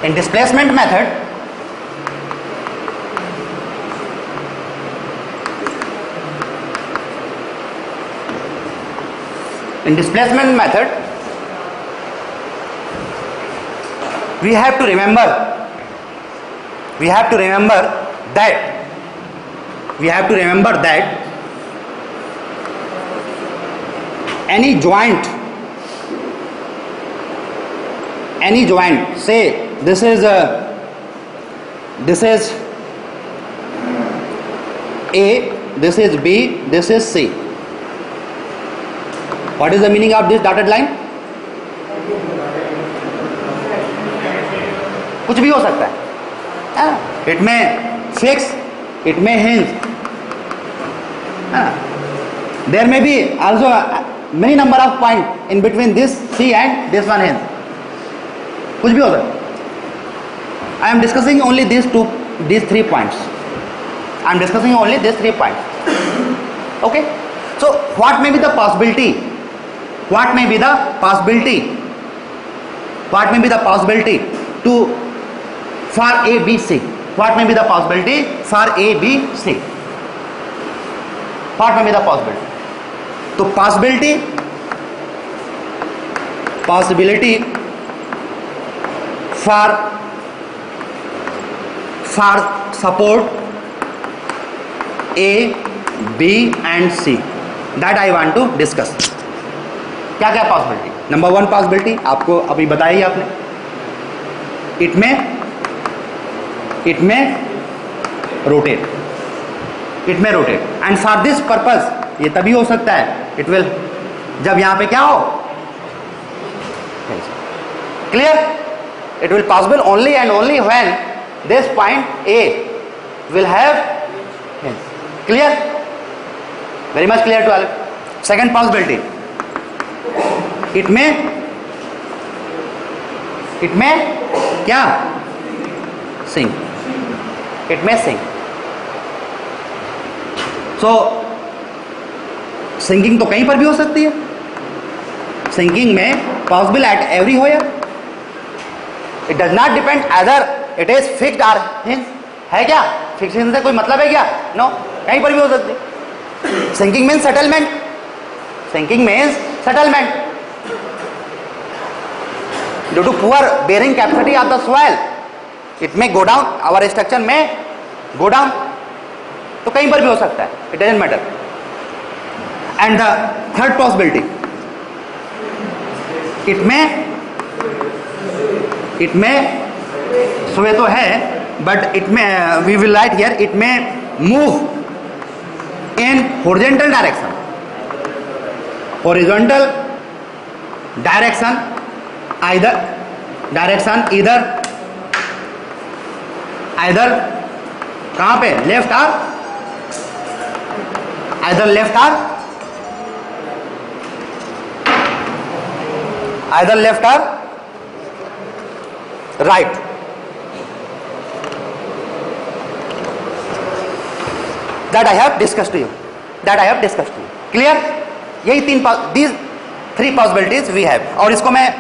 In displacement method, we have to remember that any joint, say this is A, this is B, this is C. What is the meaning of this dotted line? कुछ भी हो सकता है, it may fix, it may hinge, there may be also many number of point in between this C and this one hinge, कुछ भी हो सकता है. I am discussing only these 3 points. Okay, so what may be the possibility to for A, B, C? What may be the possibility for A, B, C? What may be the possibility? So possibility for support A, B and C, that I want to discuss. क्या क्या possibility? Number 1 possibility आपको अभी बताई आपने, it में rotate, and for this purpose ये तभी हो सकता है, इट विल, जब यहां पे क्या हो, clear, it will possible only and only when this point A will have hinge. Clear? Very much clear to all. Second possibility, it may क्या sink, it may sink. So sinking तो कहीं पर भी हो सकती है, sinking में possible at everywhere. It does not depend either it is fixed or hinge. है क्या? फिक्सेशन से कोई मतलब है क्या? नो, कहीं पर भी हो सकती. Sinking means settlement. Due to poor bearing capacity of the soil, it may go down. Our structure may go down. तो कहीं पर भी हो सकता है. It doesn't matter. And the third possibility, it may सुबह तो है, but it may, we will write here, it may move in horizontal direction, either कहाँ पे, लेफ्ट और right. That I have discussed to you. Clear? यही these 3 possibilities we have. और इसको मैं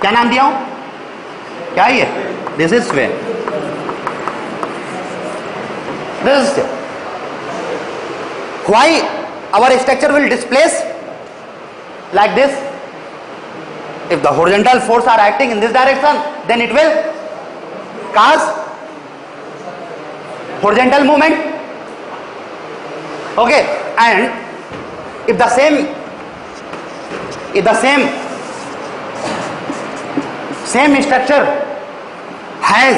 क्या नाम दिया हूं? क्या ये? This is way. Why our structure will displace like this? If the horizontal force are acting in this direction, then it will cause horizontal movement. Okay, and if the same structure has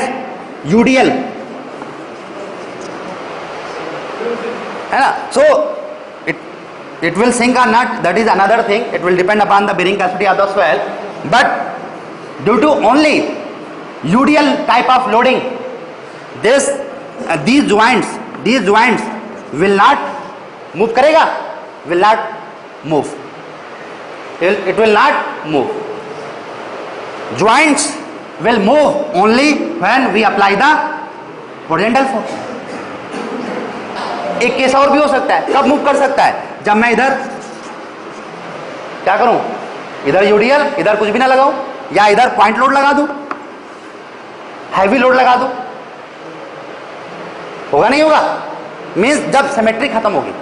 UDL, है ना, so it will sink or not, that is another thing. It will depend upon the bearing capacity of the soil, but due to only UDL type of loading, these joints will not move करेगा, will not move, it will not move. Joints will move only when we apply the horizontal force. एक case और भी हो सकता है, कब move कर सकता है? जब मैं इधर क्या करूं, इधर यूडीएल, इधर कुछ भी ना लगाऊं, या इधर पॉइंट लोड लगा दूं, हैवी लोड लगा दो, होगा नहीं होगा? मीन्स जब सिमेट्री खत्म होगी,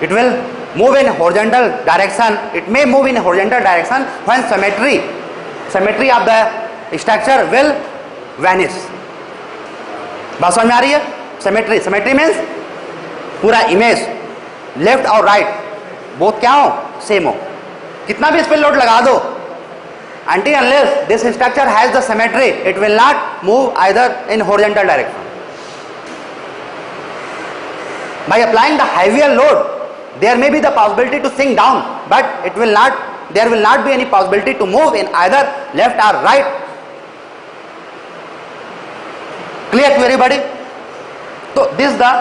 it will move in horizontal direction, it may move in horizontal direction when symmetry of the structure will vanish. बात समझ में आ रही है? सिमेट्री मीन्स पूरा इमेज लेफ्ट और राइट बोथ क्या हो, सेम हो। कितना भी इस पर लोड लगा दो, until unless this structure has the symmetry, it will not move either in horizontal direction. By applying the heavier load, there may be the possibility to sink down, but there will not be any possibility to move in either left or right. Clear to everybody? So this is the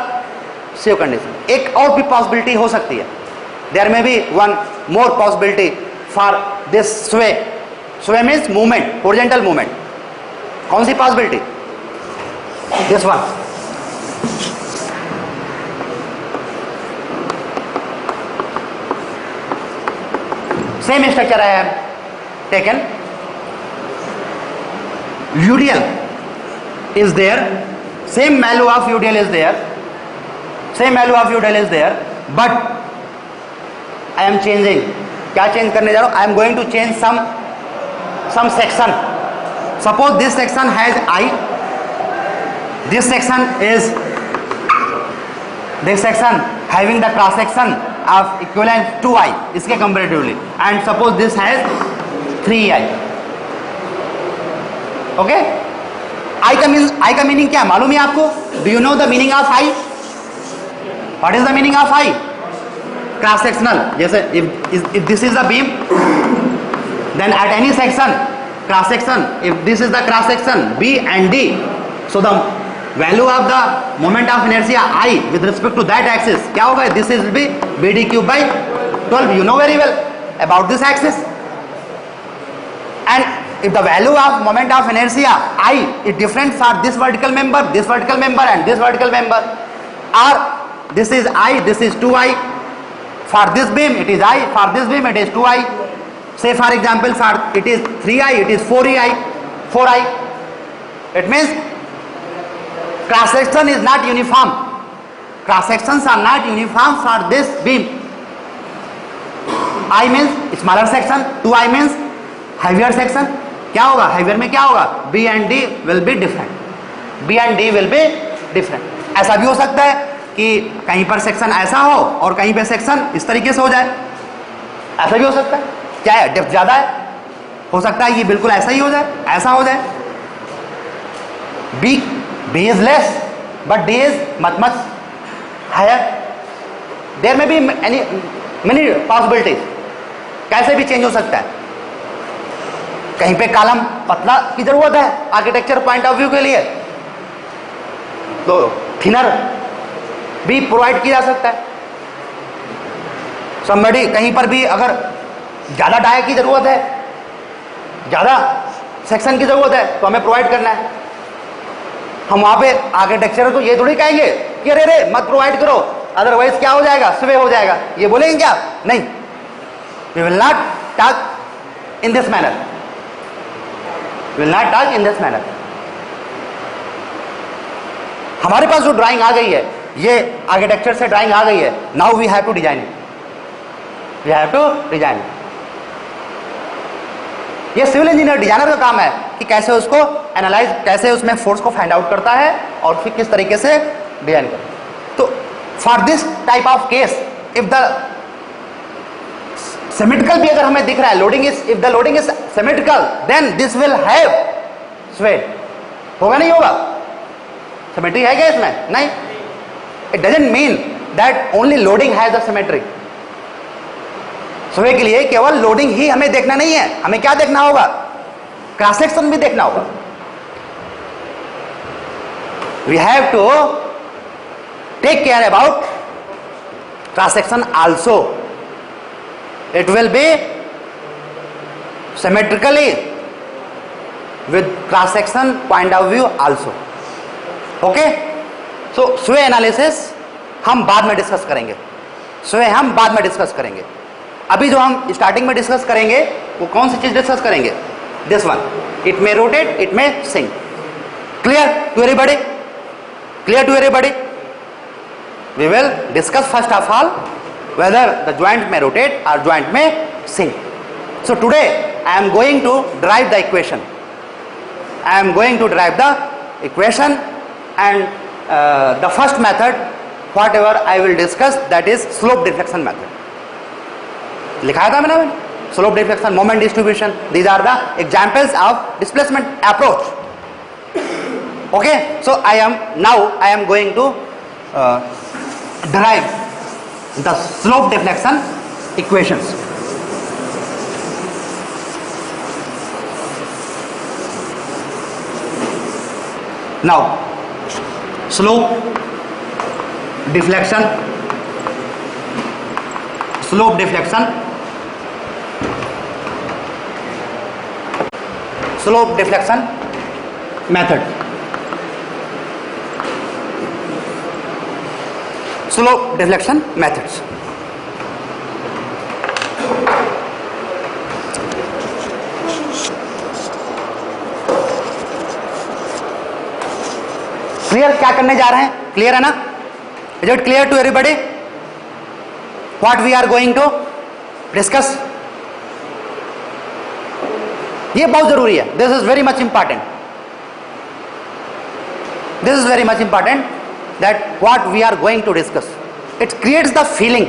safe condition. एक और भी possibility हो सकती है. There may be one more possibility for this sway. Sway means movement, horizontal movement. कौन सी possibility? This one. Same structure I have taken. UDL is there. Same value of UDL is there. Same value of UDL is there. But I am changing. क्या change करने जा रहा हूँ? I am going to change some section. Suppose this section has I. This section having the cross section of equivalent to I, इसके comparatively, and suppose this has 3I. Okay? I का meaning क्या मालूम है आपको? Do you know the meaning of I? What is the meaning of I? Cross sectional. जैसे if this is the beam, then at any section, cross section, if this is the cross section B and D, so the value of the moment of inertia I with respect to that axis क्या होगा? This will be BD cube by 12. You know very well about this axis. And if the value of moment of inertia I is different for this vertical member, and this vertical member, or this is I, this is 2I, for this beam it is I, for this beam it is 2I. Say for example, for it is 3I, it is 4I. It means cross section is not uniform. Cross sections are not uniform for this beam. I means smaller section, 2I means heavier section. क्या होगा? heavier में क्या होगा? B and D will be different. ऐसा भी हो सकता है कि कहीं पर सेक्शन ऐसा हो और कहीं पे सेक्शन इस तरीके से हो जाए. ऐसा भी हो सकता है. क्या है? डेप्थ ज्यादा है, हो सकता है ये बिल्कुल ऐसा ही हो जाए, ऐसा हो जाए. B is less, but D is much higher. There may be many possibilities. कैसे भी चेंज हो सकता है. कहीं पे कॉलम पतला की जरूरत है आर्किटेक्चर पॉइंट ऑफ व्यू के लिए, तो थिनर भी प्रोवाइड किया जा सकता है. समबडी कहीं पर भी अगर ज्यादा डाई की जरूरत है, ज्यादा सेक्शन की जरूरत है, तो हमें प्रोवाइड करना है. हम वहां पे आर्किटेक्चर तो ये थोड़ी कहेंगे कि अरे रे मत प्रोवाइड करो, अदरवाइज क्या हो जाएगा? स्वे हो जाएगा. ये बोलेंगे क्या? नहीं. We will not talk in this manner. हमारे पास जो ड्राइंग आ गई है, ये आर्किटेक्चर से ड्राइंग आ गई है. Now we have to design it. ये सिविल इंजीनियर डिजाइनर का काम है कि कैसे उसको एनालाइज, कैसे उसमें फोर्स को फाइंड आउट करता है और फिर किस तरीके से डिजाइन करता है. तो for this type of case, if the symmetrical भी अगर हमें दिख रहा है, if the loading is symmetrical, then this will have sway. होगा नहीं होगा? सिमेट्री है क्या इसमें? नहीं. It doesn't mean that only loading has the symmetry. Sway के लिए केवल लोडिंग ही हमें देखना नहीं है, हमें क्या देखना होगा? क्रॉस सेक्शन भी देखना होगा. We have to take care about cross section also. It will be symmetrically with cross section point of view also. Okay? So sway analysis हम बाद में डिस्कस करेंगे. sway हम बाद में डिस्कस करेंगे. अभी जो हम स्टार्टिंग में डिस्कस करेंगे वो कौन सी चीज डिस्कस करेंगे? This one. It may rotate, it may sink. Clear to everybody? Clear to everybody? We will discuss first of all whether the joint may rotate or joint may sink. So today I am going to derive the equation. I am going to derive the equation, and the first method whatever I will discuss, that is slope deflection method. लिखाया था मैंने slope deflection, moment distribution. These are the examples of displacement approach. Okay, so I am going to derive the slope deflection equations. Now slope deflection method. Slope deflection methods. Clear क्या करने जा रहे हैं? Clear है ना? Is it clear to everybody what we are going to discuss? ये बहुत जरूरी है. This is very much important. This is very much important, that what we are going to discuss. It creates the feeling.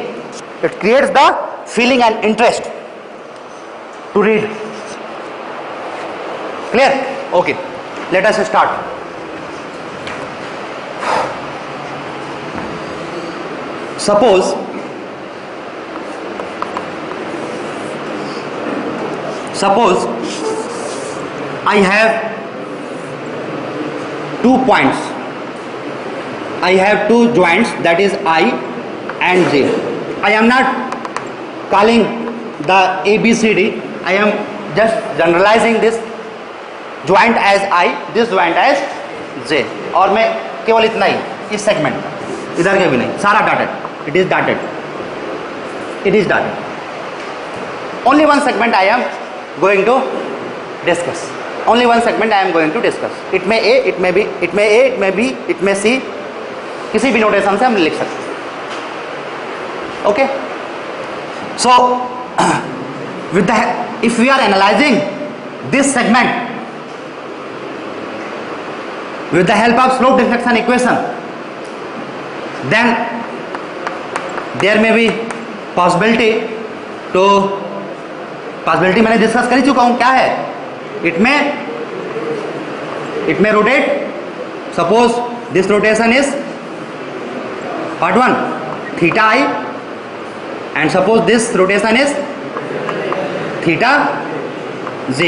It creates the feeling and interest to read. Clear? Okay. Let us start. Suppose I have 2 points. I have 2 joints, that is I and J. I am not calling the ABCD. I am just generalizing this joint as I, this joint as J. और मैं केवल इतना ही, इस segment, इधर के भी नहीं, सारा dotted. It is dotted. Only one segment I am going to discuss. Only one segment I am going to discuss. It may A, it may B, it may A, it may B, it may C. किसी भी notation से हम लिख सकते हैं. Okay? So, if we are analyzing this segment with the help of slope deflection equation, then there may be possibility मैंने discuss कर ही चुका हूं. क्या है? It may rotate. Suppose this rotation is part 1 theta I, and suppose this rotation is theta j.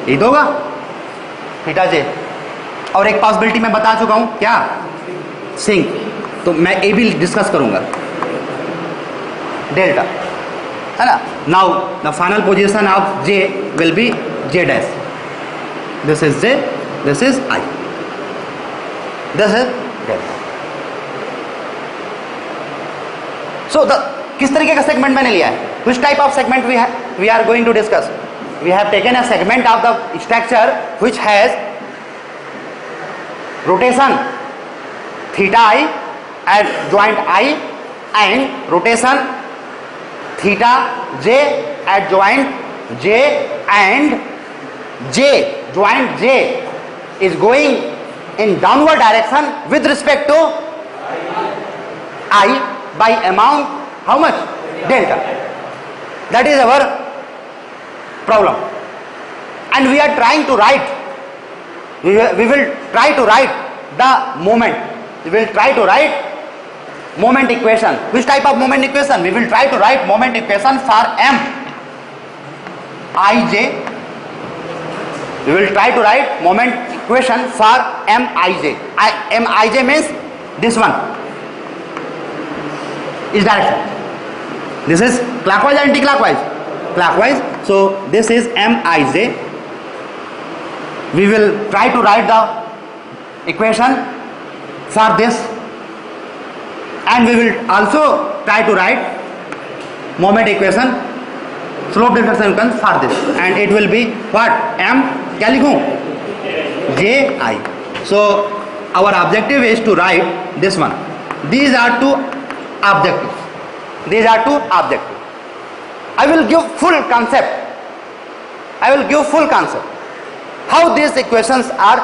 यही तो होगा, theta j. और एक पॉसिबिलिटी मैं बता चुका हूं, क्या? सिंक. तो मैं ए भी डिस्कस करूंगा, डेल्टा, है ना? Now the final position of J will B j dash. This is J, this is I, this is delta. So किस तरीके का सेगमेंट मैंने लिया है? Which type of segment we are going to discuss? We have taken a segment of the structure which has rotation theta I at joint I and rotation theta j at joint j, and joint j is going in downward direction with respect to I by amount how much? Delta. That is our problem, and we are trying to write, we will try to write the moment. We will try to write moment equation. Which type of moment equation? We will try to write moment equation for M I J. We will try to write moment equation for Mij. Mij means this one is direction. This is clockwise or anti-clockwise? Clockwise. So this is Mij. We will try to write the equation for this, and we will also try to write moment equation, slope deflection equation for this, and it will be what? M क्या लिखूं? J I. So our objective is to write this one. These are two objectives. These are two objectives. I will give full concept. I will give full concept. How these equations are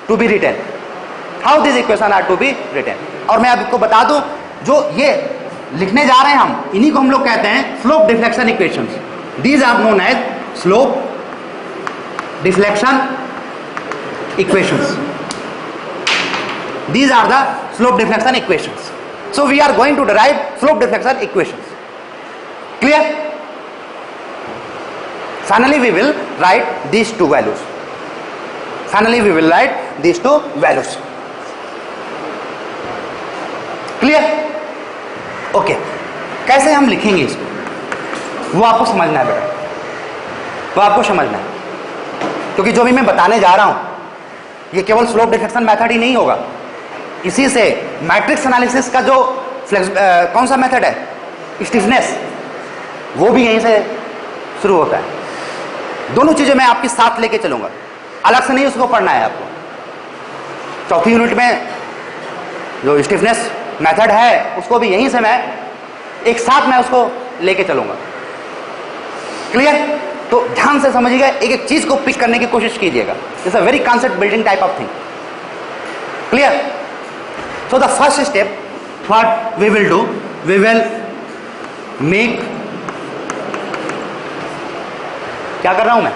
to be written. How these equations are to be written. और मैं आपको बता दूं, जो ये लिखने जा रहे हैं हम, इन्हीं को हम लोग कहते हैं slope deflection equations. These are known as slope deflection equations. These are the slope deflection equations. So we are going to derive slope deflection equations. Clear? Finally we will write these two values. Finally we will write these two values. Clear? Okay. कैसे हम लिखेंगे इसको वो आपको समझना है बेटा, वो आपको समझना है. क्योंकि जो भी मैं बताने जा रहा हूं ये केवल स्लोप डिफ्लेक्शन मेथड ही नहीं होगा. इसी से मैट्रिक्स एनालिसिस का जो कौन सा मेथड है, स्टिफनेस, वो भी यहीं से शुरू होता है. दोनों चीजें मैं आपके साथ लेके चलूंगा, अलग से नहीं उसको पढ़ना है आपको. चौथी यूनिट में जो स्टिफनेस मेथड है उसको भी यहीं से मैं एक साथ मैं उसको लेके चलूंगा. क्लियर? तो ध्यान से समझिएगा, एक एक चीज को पिक करने की कोशिश कीजिएगा. It's a very concept building type of thing. Clear? So the first step what we will do, we will make, क्या कर रहा हूं मैं,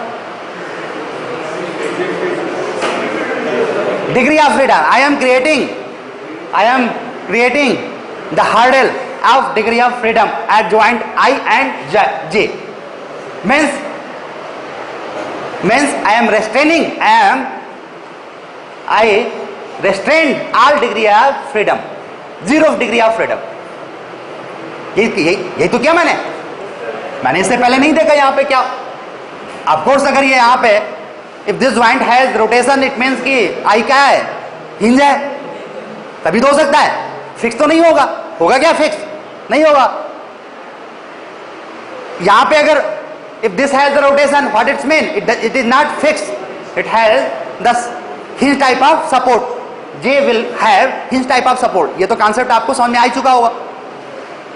degree of freedom. I am creating the hurdle of degree of freedom at joint I and J. Means I am restraining, I restrain all degree of freedom, zero degree of freedom. यही तो क्या मैंने इससे पहले नहीं देखा यहाँ पे क्या. ऑफ कोर्स अगर ये यहाँ पे if this joint has rotation it means कि आई क्या है, हिंज है, तभी तो हो सकता है. फिक्स तो नहीं होगा. होगा क्या फिक्स? नहीं होगा. यहां पे अगर if this has the rotation what it's mean, it is not fix, it has the hinge type of support. J will have hinge type of support. ये तो कॉन्सेप्ट आपको समझ में आ चुका होगा.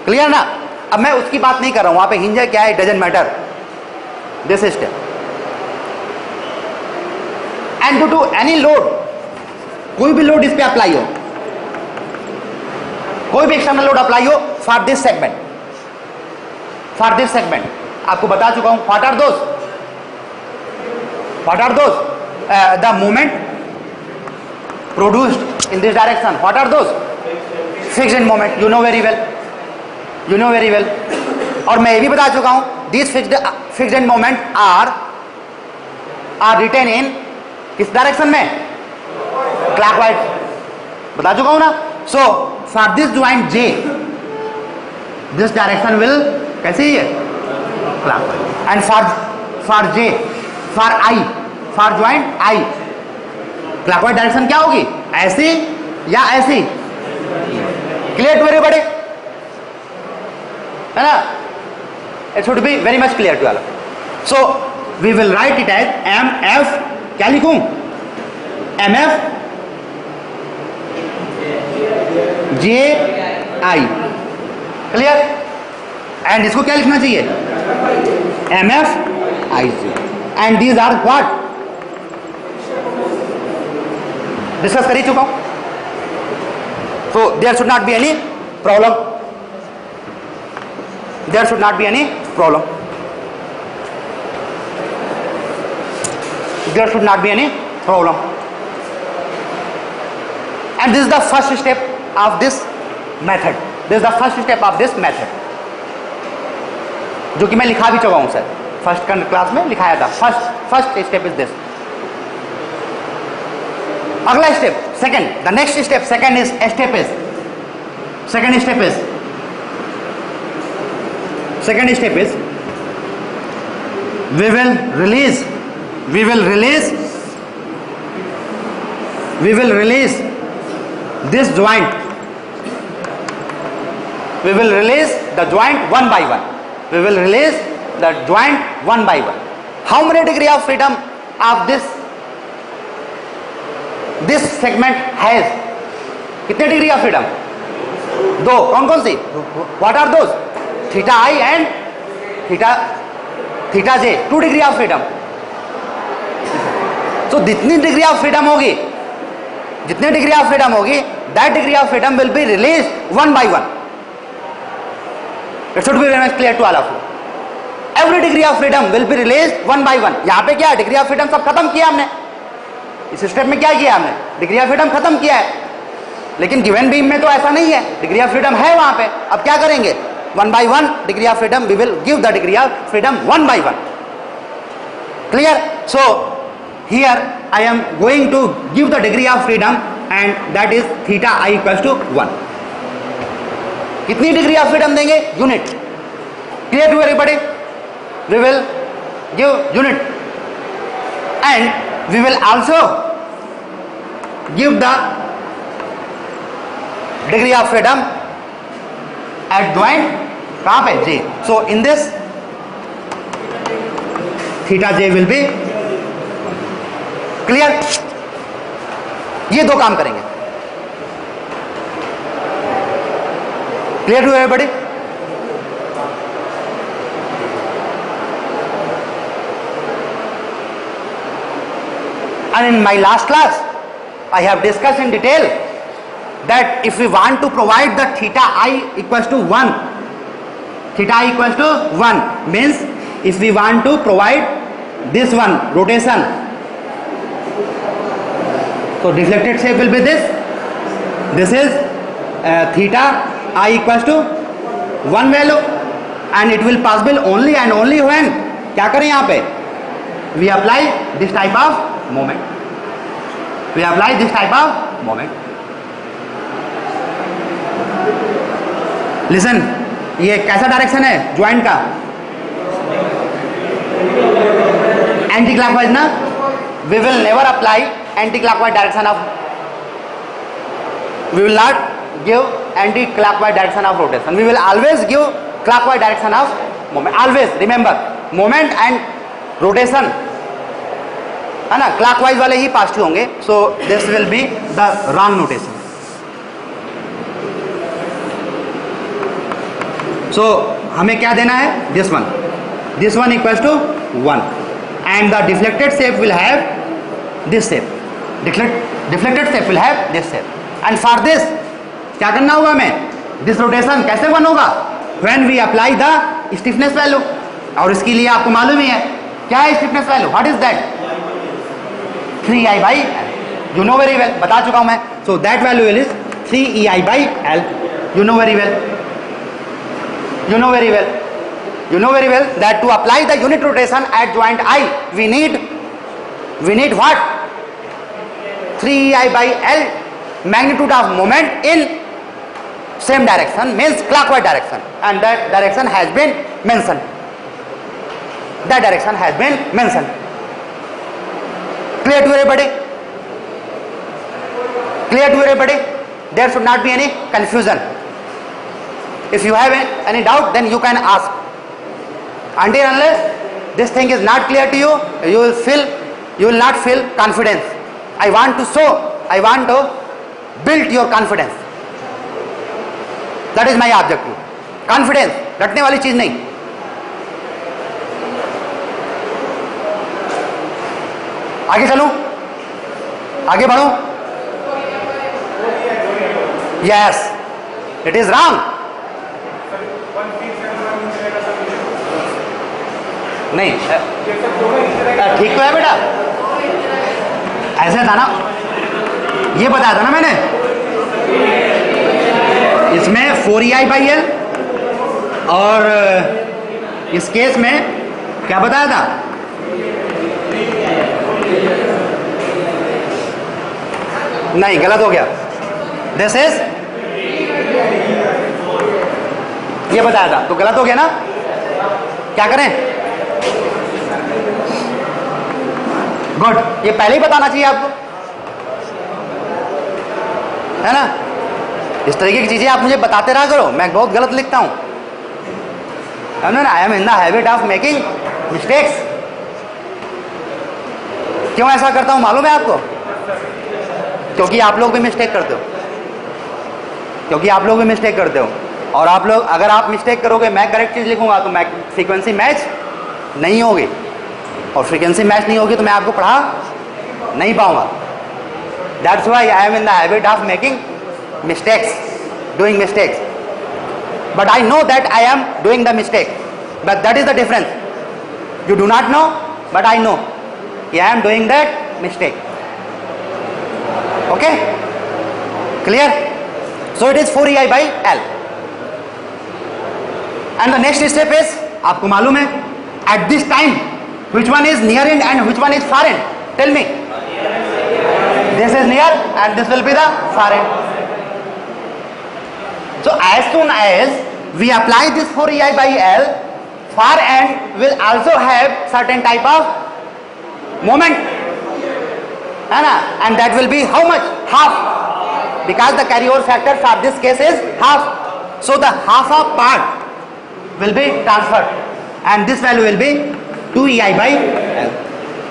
क्लियर ना? अब मैं उसकी बात नहीं कर रहा हूं. वहां पे हिंज है क्या है, it doesn't matter. This system and due to any load, कोई भी लोड इस पे अप्लाई हो, कोई भी एक्सटर्नल लोड अप्लाई हो फॉर दिस सेगमेंट, आपको बता चुका हूं. What are those the movement produced in this direction. What are those fixed end moment. You know very well. और मैं ये भी बता चुका हूं this fixed end moment are written in किस डायरेक्शन में, क्लॉकवाइज. बता चुका हूं ना. So for this joint J, this direction will कैसे ही है, clockwise. And for J, for joint I, clockwise direction क्या होगी, ऐसी या ऐसी. क्लियर टू एवरीबॉडी, है ना? It should be very much clear to all. So we will write it as MF, क्या लिखूं, MF JI. क्लियर? एंड इसको क्या लिखना चाहिए, MF IJ. And these are what, discuss कर ही चुका हूं. So there should not be any problem. There should not be any problem. There should not be any problem. And this is the first step of this method. This is the first step of this method. जो कि मैं लिखा भी चुका हूं sir, first class में लिखाया था. First step is this. अगला step second, the next step second step is we will release this joint. We will release the joint one by one. How many degree of freedom of this this segment has कितने degree of freedom? 2. कौन कौन सी? What are those? Theta i and theta j. 2 degree of freedom. तो जितनी degree of freedom होगी, जितनी degree of freedom होगी, that degree of freedom will be release one by one. It should be very much clear to all of you. Every degree of freedom will be release one by one. यहां पे क्या degree of freedom सब खत्म किया हमने. इस step में क्या किया हमने? डिग्री ऑफ फ्रीडम खत्म किया है. लेकिन गिवन बीम में तो ऐसा नहीं है, डिग्री ऑफ फ्रीडम है वहां पे. अब क्या करेंगे? One by one degree of freedom we will give the degree of freedom one by one. Clear? So here I am going to give the degree of freedom and that is theta I equals to 1. कितनी degree of freedom देंगे? Unit. Clear to everybody? We will give unit and we will also give the degree of freedom at joint कहां पे? J. So in this theta J will be clear. ये दो काम करेंगे. Clear to everybody? And in my last class I have discussed in detail that if we want to provide the theta I equals to 1, theta I equals to 1 means if we want to provide this one rotation, so deflected shape will be this. This is theta I equals to 1 value and it will possible only and only when क्या करें यहाँ पे? We apply this type of moment. We apply this type of moment. Listen, ये कैसा direction है joint का? Anti clockwise ना. We will never apply anti-clockwise direction of. We will not give anti-clockwise direction of rotation. We will always give clockwise direction of moment. Always remember, moment and rotation है ना clockwise वाले ही positive होंगे. So this will be the wrong notation. So हमें क्या देना है? This one equals to 1 and the deflected shape will have this shape. Deflected shape will have this shape. And for this क्या करना होगा हमें? दिस रोटेशन कैसे one होगा? When we apply the stiffness value. और इसके लिए आपको मालूम ही है क्या है stiffness value? What is that? 3ei by L. You know very well. बता चुका हूं मैं. So that value is 3ei by L. You know very well. You know very well. You know very well that to apply the unit rotation at joint I, we need what? 3ei by L magnitude of moment in same direction means clockwise direction, and that direction has been mentioned. That direction has been mentioned. Clear to everybody? Clear to everybody? There should not be any confusion. If you have any doubt, then you can ask. Until unless this thing is not clear to you, you will not feel confidence. I want to build your confidence. That is my objective. Confidence, रटने वाली चीज नहीं. आगे चलूं? आगे बढ़ूं? Yes, it is wrong. नहीं ठीक तो है बेटा. ऐसा था ना, ये बताया था ना मैंने. इसमें 4ei by L और इस केस में क्या बताया था? नहीं, गलत हो गया. दिस इज ये बताया था तो गलत हो गया ना. क्या करें? गुड. ये पहले ही बताना चाहिए आपको, है ना. इस तरीके की चीजें आप मुझे बताते रहा करो. मैं बहुत गलत लिखता हूं. आई am in the habit of making mistakes. क्यों ऐसा करता हूं मालूम है आपको? क्योंकि आप लोग भी मिस्टेक करते हो, क्योंकि आप लोग भी मिस्टेक करते हो। और आप लोग, अगर आप मिस्टेक करोगे, मैं करेक्ट चीज़ लिखूंगा तो मैं फ्रीक्वेंसी मैच नहीं होगी, और फ्रीक्वेंसी मैच नहीं होगी तो मैं आपको पढ़ा नहीं पाऊंगा। That's why I am in the habit of making mistakes, doing mistakes, but I know that I am doing the mistake, but that is the difference. You do not know, but I know I am doing that mistake. Okay, clear? So it is 4EI by L। And the next step is, आपको मालूम है, at this time which one is near end and which one is far end? Tell me. This is near and this will be the far end. So as soon as we apply this 4EI by L, far end will also have certain type of moment, है ना? And that will be how much? Half, because the carryover factor for this case is half. So the half of part will be transferred and this value will be 2EI by L.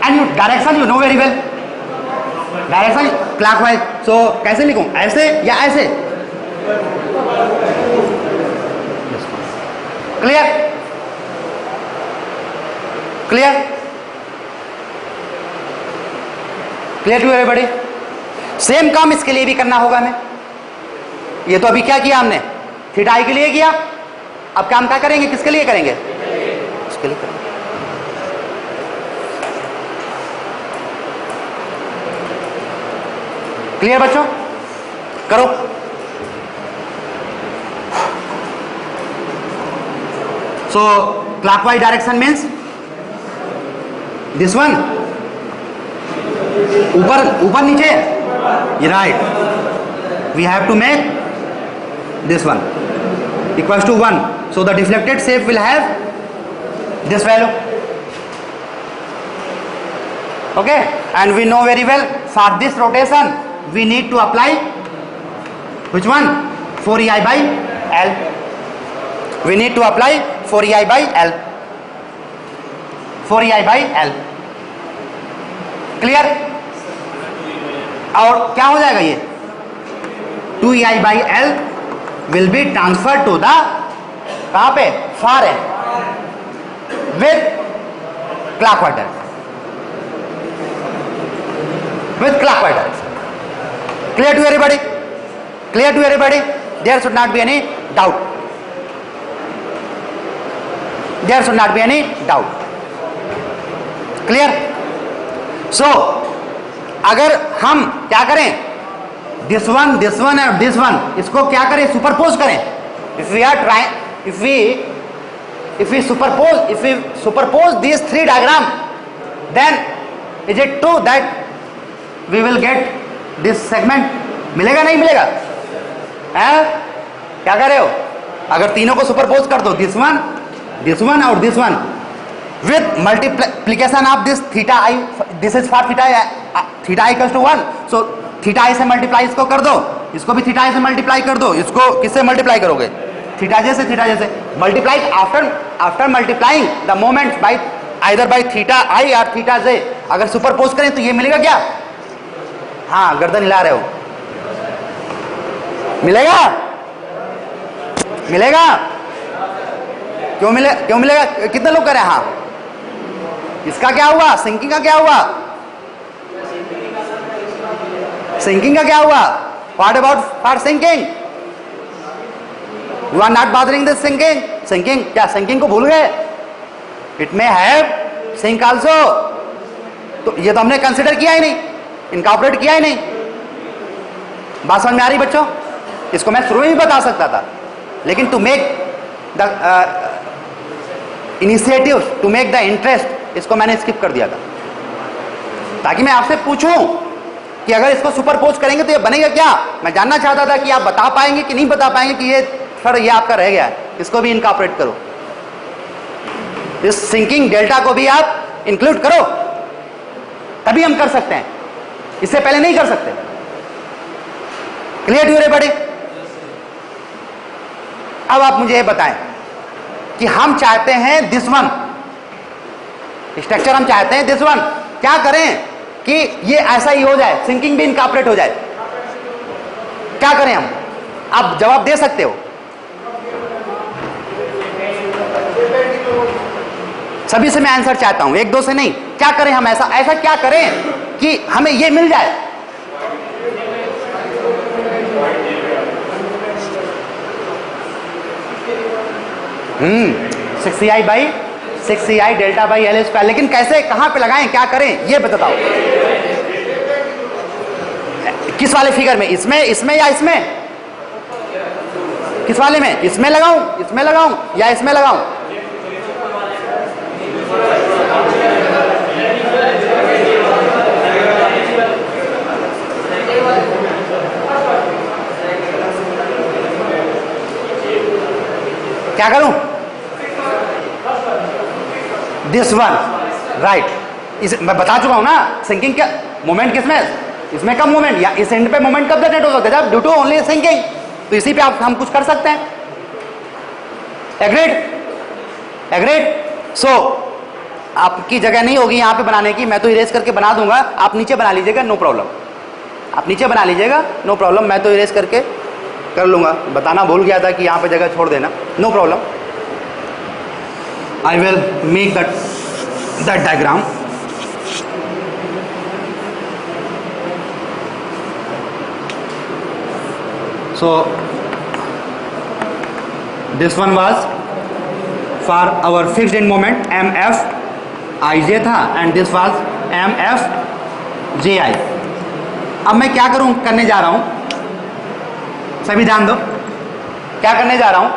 And you direction you know very well, direction clockwise. So कैसे लिखूं, ऐसे या ऐसे? Clear? Clear? Clear to everybody? Same काम इसके लिए भी करना होगा हमें। ये तो अभी क्या किया हमने, थीटा आई के लिए किया, अब काम क्या करेंगे, किसके लिए करेंगे? इसके लिए करेंगे। क्लियर बच्चों? करो। So clockwise direction means this one, ऊपर ऊपर नीचे, ये right. We have to make this one equals to 1, so the deflected shape will have this value. Okay, and we know very well for this rotation we need to apply which one? 4EI by L. We need to apply 4EI by L. 4EI by L. Clear? और क्या हो जाएगा ये? 2EI by L will be transferred to the, कहाँ पे? far end with clockwise direction. With clockwise direction. Clear to everybody? Clear to everybody? There should not be any doubt. There should not be any doubt. Clear? So, अगर हम क्या करें, this one और this one, इसको क्या करें, superpose करें. If we are trying, if we superpose these three diagrams, then is it true that we will get this segment? मिलेगा नहीं मिलेगा? हैं? क्या कर रहे हो? अगर तीनों को सुपरपोज कर दो, this one और this one, with multiplication of this theta I, this is for theta I equals to 1, so theta I से मल्टीप्लाई इसको कर दो, इसको भी theta I से मल्टीप्लाई कर दो, इसको किससे मल्टीप्लाई करोगे? थीटा जे से multiply after multiplying the moments by either by theta i और थीटा जे, अगर सुपरपोज करें तो ये मिलेगा क्या? हाँ, गर्दन हिला रहे हो, मिलेगा? मिलेगा? क्यों मिलेगा? कितने लोग कह रहे हैं हाँ? इसका क्या हुआ? सिंकिंग का क्या हुआ? सिंकिंग का क्या हुआ? What about for sinking? You are not bothering this sinking? Sinking क्या, सिंकिंग को भूल गए? It may have sink also, तो ये तो हमने कंसिडर किया ही नहीं, इनकॉर्पोरेट किया ही नहीं। बात समझ में आ रही बच्चों? इसको मैं शुरू में भी बता सकता था, लेकिन to make the initiative, to make the interest, इसको मैंने स्किप कर दिया था, ताकि मैं आपसे पूछूं कि अगर इसको सुपरपोज करेंगे तो ये बनेगा क्या। मैं जानना चाहता था कि आप बता पाएंगे कि नहीं बता पाएंगे कि ये सर ये आपका रह गया है, इसको भी इनकॉर्पोरेट करो, इस सिंकिंग डेल्टा को भी आप इंक्लूड करो, तभी हम कर सकते हैं, इससे पहले नहीं कर सकते। Clear to everybody? अब आप मुझे ये बताएं कि हम चाहते हैं दिस वन स्ट्रक्चर, हम चाहते हैं दिस वन, क्या करें कि ये ऐसा ही हो जाए, सिंकिंग भी इनकॉर्पोरेट हो जाए। क्या करें हम? आप जवाब दे सकते हो। सभी से मैं आंसर चाहता हूं, एक दो से नहीं। क्या करें हम? ऐसा क्या करें कि हमें ये मिल जाए? 6CI by 6CI delta by L square. लेकिन कैसे, कहां पे लगाएं, क्या करें, ये बताओ। किस वाले फिगर में? इसमें या इसमें? किस वाले में? इसमें लगाऊं या इसमें लगाऊं? क्या करूं? This one, right. मैं बता चुका हूं ना, सिंकिंग क्या मोमेंट किसमें? इसमें कम मोमेंट, या इस एंड पे मोमेंट कब जनरेट हो सकता है? जब ड्यू टू ओनली सिंकिंग। तो इसी पे हम कुछ कर सकते हैं। एग्रीड? सो आपकी जगह नहीं होगी यहां पे बनाने की, मैं तो इरेज करके बना दूंगा, आप नीचे बना लीजिएगा, नो प्रॉब्लम। आप नीचे बना लीजिएगा, नो प्रॉब्लम, मैं तो इरेज करके कर लूंगा। बताना भूल गया था कि यहां पे जगह छोड़ देना, no problem. I will make that diagram. So this one was for our fixed end moment MF IJ था, and this was MF JI। अब मैं क्या करने जा रहा हूं, सभी ध्यान दो। क्या करने जा रहा हूं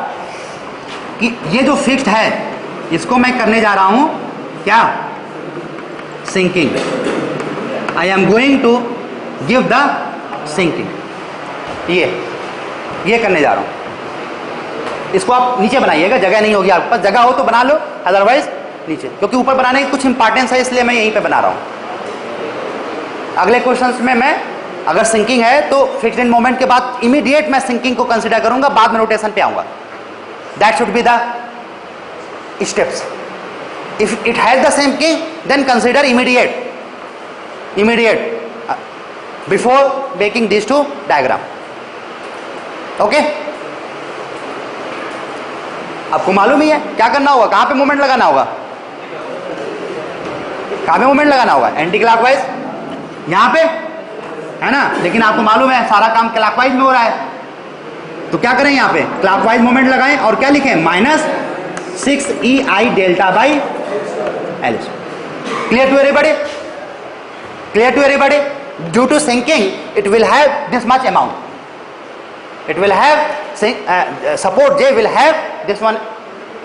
कि ये जो फिक्स्ड है इसको मैं करने जा रहा हूं क्या? Sinking. I am going to give the sinking. ये करने जा रहा हूं। इसको आप नीचे बनाइएगा, जगह नहीं होगी आपके पास, जगह हो तो बना लो, अदरवाइज नीचे, क्योंकि ऊपर बनाने की कुछ इंपॉर्टेंस है, इसलिए मैं यहीं पे बना रहा हूं। अगले क्वेश्चंस में मैं, अगर सिंकिंग है तो फिक्स्ड एंड मोमेंट के बाद इमीडिएट मैं सिंकिंग को कंसीडर करूंगा, बाद में रोटेशन पे आऊंगा। That should be the steps. If it has the same key, then consider immediate before making this two diagram. Okay? आपको मालूम ही है क्या करना होगा, कहां पे मोमेंट लगाना होगा, कहां पे मोमेंट लगाना होगा? एंटी क्लॉकवाइज, यहां पे है ना। लेकिन आपको मालूम है सारा काम क्लॉकवाइज में हो रहा है, तो क्या करें? यहां पे क्लॉकवाइज मोमेंट लगाएं और क्या लिखें? -6EI delta by L. Clear to everybody? Clear to everybody? Due to sinking it will have this much amount. It will have support J will have this one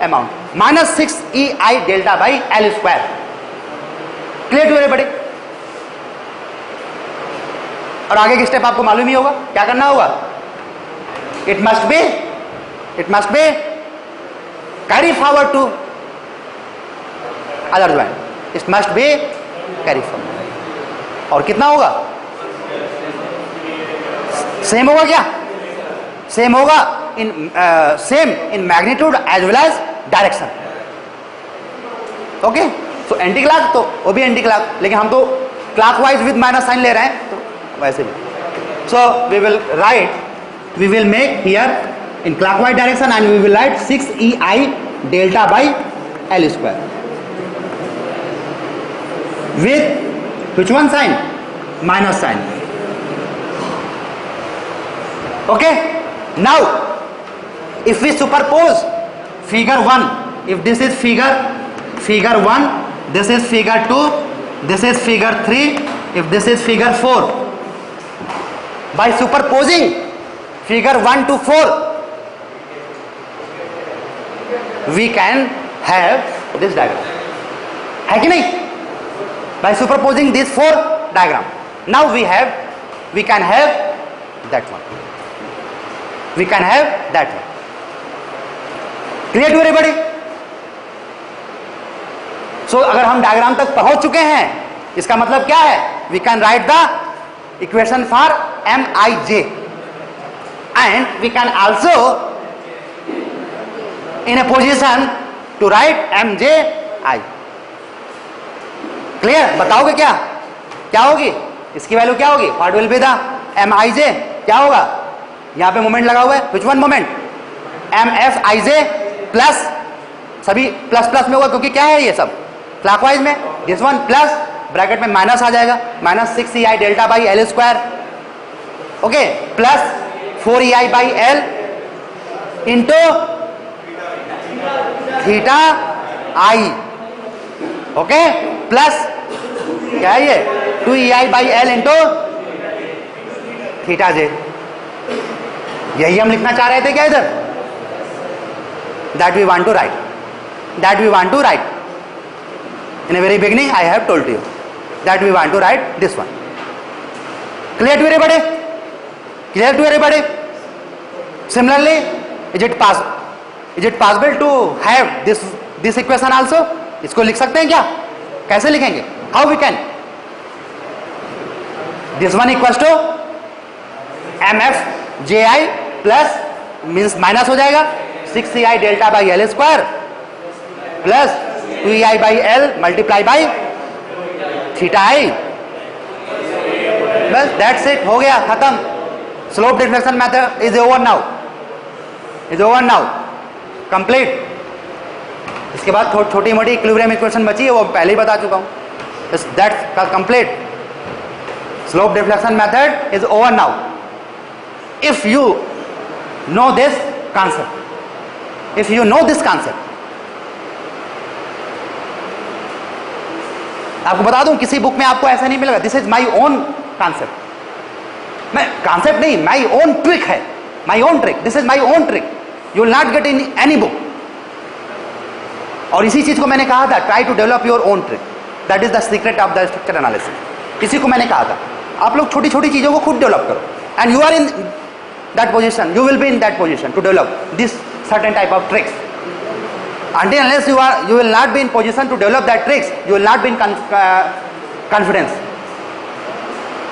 amount, -6EI delta by L square. Clear to everybody? और आगे की step आपको मालूम ही होगा, क्या करना होगा? It must be carry forward to other joint. It must be carry forward. और कितना होगा? सेम होगा क्या? सेम होगा same in magnitude as well as direction. Okay? So anti clock तो वो भी एंटी क्लॉक, लेकिन हम तो क्लॉकवाइज विद माइनस साइन ले रहे हैं, तो वैसे भी। So we will make here in clockwise direction and we will write 6EI delta by L square with which one sign? Minus sign. Okay? Now, if we superpose figure 1, if this is figure 1, this is figure 2, this is figure 3, if this is figure 4, by superposing figure 1 to 4, we can have this diagram. है कि नहीं? By superposing these 4 diagram, now we can have that one. We can have that one. Clear to everybody? So अगर हम diagram तक पहुंच चुके हैं, इसका मतलब क्या है? We can write the equation for Mij and we can also in a position to write Mji. Clear? बताओगे क्या होगी इसकी वैल्यू? क्या होगी? What will be the Mij? क्या होगा? यहां पे मोमेंट लगा हुआ है, which one moment, mFij plus, सभी प्लस प्लस में होगा क्योंकि क्या है ये सब क्लॉकवाइज में, दिस वन प्लस ब्रैकेट में माइनस आ जाएगा, minus 6ei delta by L square, okay, plus 4ei by L into theta i, okay, plus क्या है ये 2ei by L into theta j. यही हम लिखना चाह रहे थे क्या इधर, that we want to write, that we want to write in a very beginning I have told you that we want to write this one. Clear to everybody? Clear to everybody? Similarly, is it possible to have this equation also? इसको लिख सकते हैं क्या, कैसे लिखेंगे, how we can, this one equals to mfji plus means minus हो जाएगा 6ei delta by L square plus 2ei by L multiply by theta i, बस दैट्स इट, हो गया, खत्म। Slope deflection method is over now, is over now, complete. इसके बाद छोटी मोटी इक्विलिब्रियम इक्वेशन बची है, वो पहले ही बता चुका हूं, that's complete. Slope deflection method is over now if you know this concept, if you know this concept. आपको बता दूं किसी बुक में आपको ऐसा नहीं मिलेगा, this is my own concept, मैं कॉन्सेप्ट नहीं, माई ओन ट्रिक है, my own trick, this is my own trick, you will not get in any book. और इसी चीज को मैंने कहा था, try to develop your own trick, that is the secret of the structure analysis. इसी को मैंने कहा था, आप लोग छोटी छोटी चीजों को खुद डेवलप करो, and you are in that position, you will be in that position to develop this certain type of tricks. Until unless you will not be in position to develop that tricks, you will not be in confidence.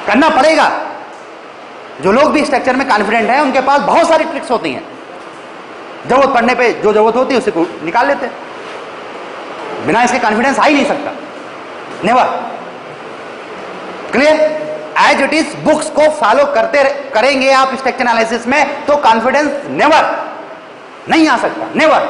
करना पड़ेगा। जो लोग भी structure में confident हैं उनके पास बहुत सारी ट्रिक्स होती हैं, जरूरत पड़ने पे जो जरूरत होती है उसे को निकाल लेते हैं, बिना इसके कॉन्फिडेंस आ ही नहीं सकता, never. Clear? As it is books को फॉलो करते करेंगे आप स्ट्रक्चर एनालिसिस में तो कॉन्फिडेंस नेवर नहीं आ सकता, never.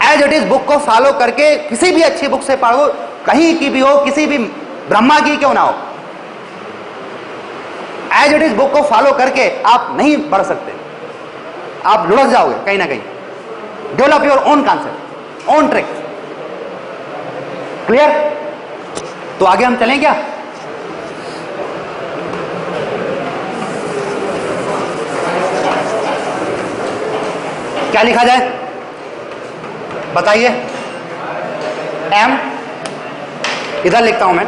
As it is book को फॉलो करके किसी भी अच्छी बुक से पढ़ो, कहीं की भी हो, किसी भी ब्रह्मा की क्यों ना हो, एज इट इज बुक को फॉलो करके आप नहीं बढ़ सकते, आप लुढ़क जाओगे कहीं ना कहीं। Develop your own concept, own trick. Clear? तो आगे हम चलें क्या? क्या लिखा जाए बताइए? एम इधर लिखता हूं मैं,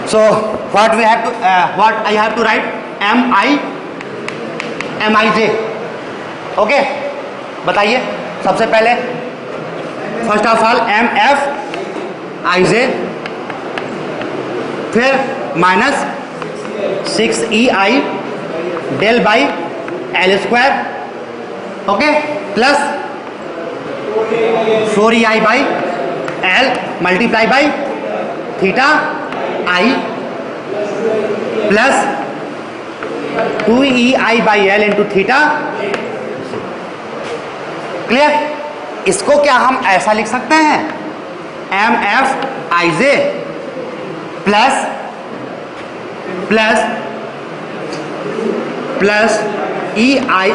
so what we have to what I have to write, MIJ, okay? बताइए सबसे पहले, फर्स्ट ऑफ ऑल MFIJ, फिर minus 6EI del by L square, okay, plus 4EI by L multiply by theta I plus 2EI by L into theta. Clear? इसको क्या हम ऐसा लिख सकते हैं, MFIJ plus plus plus EI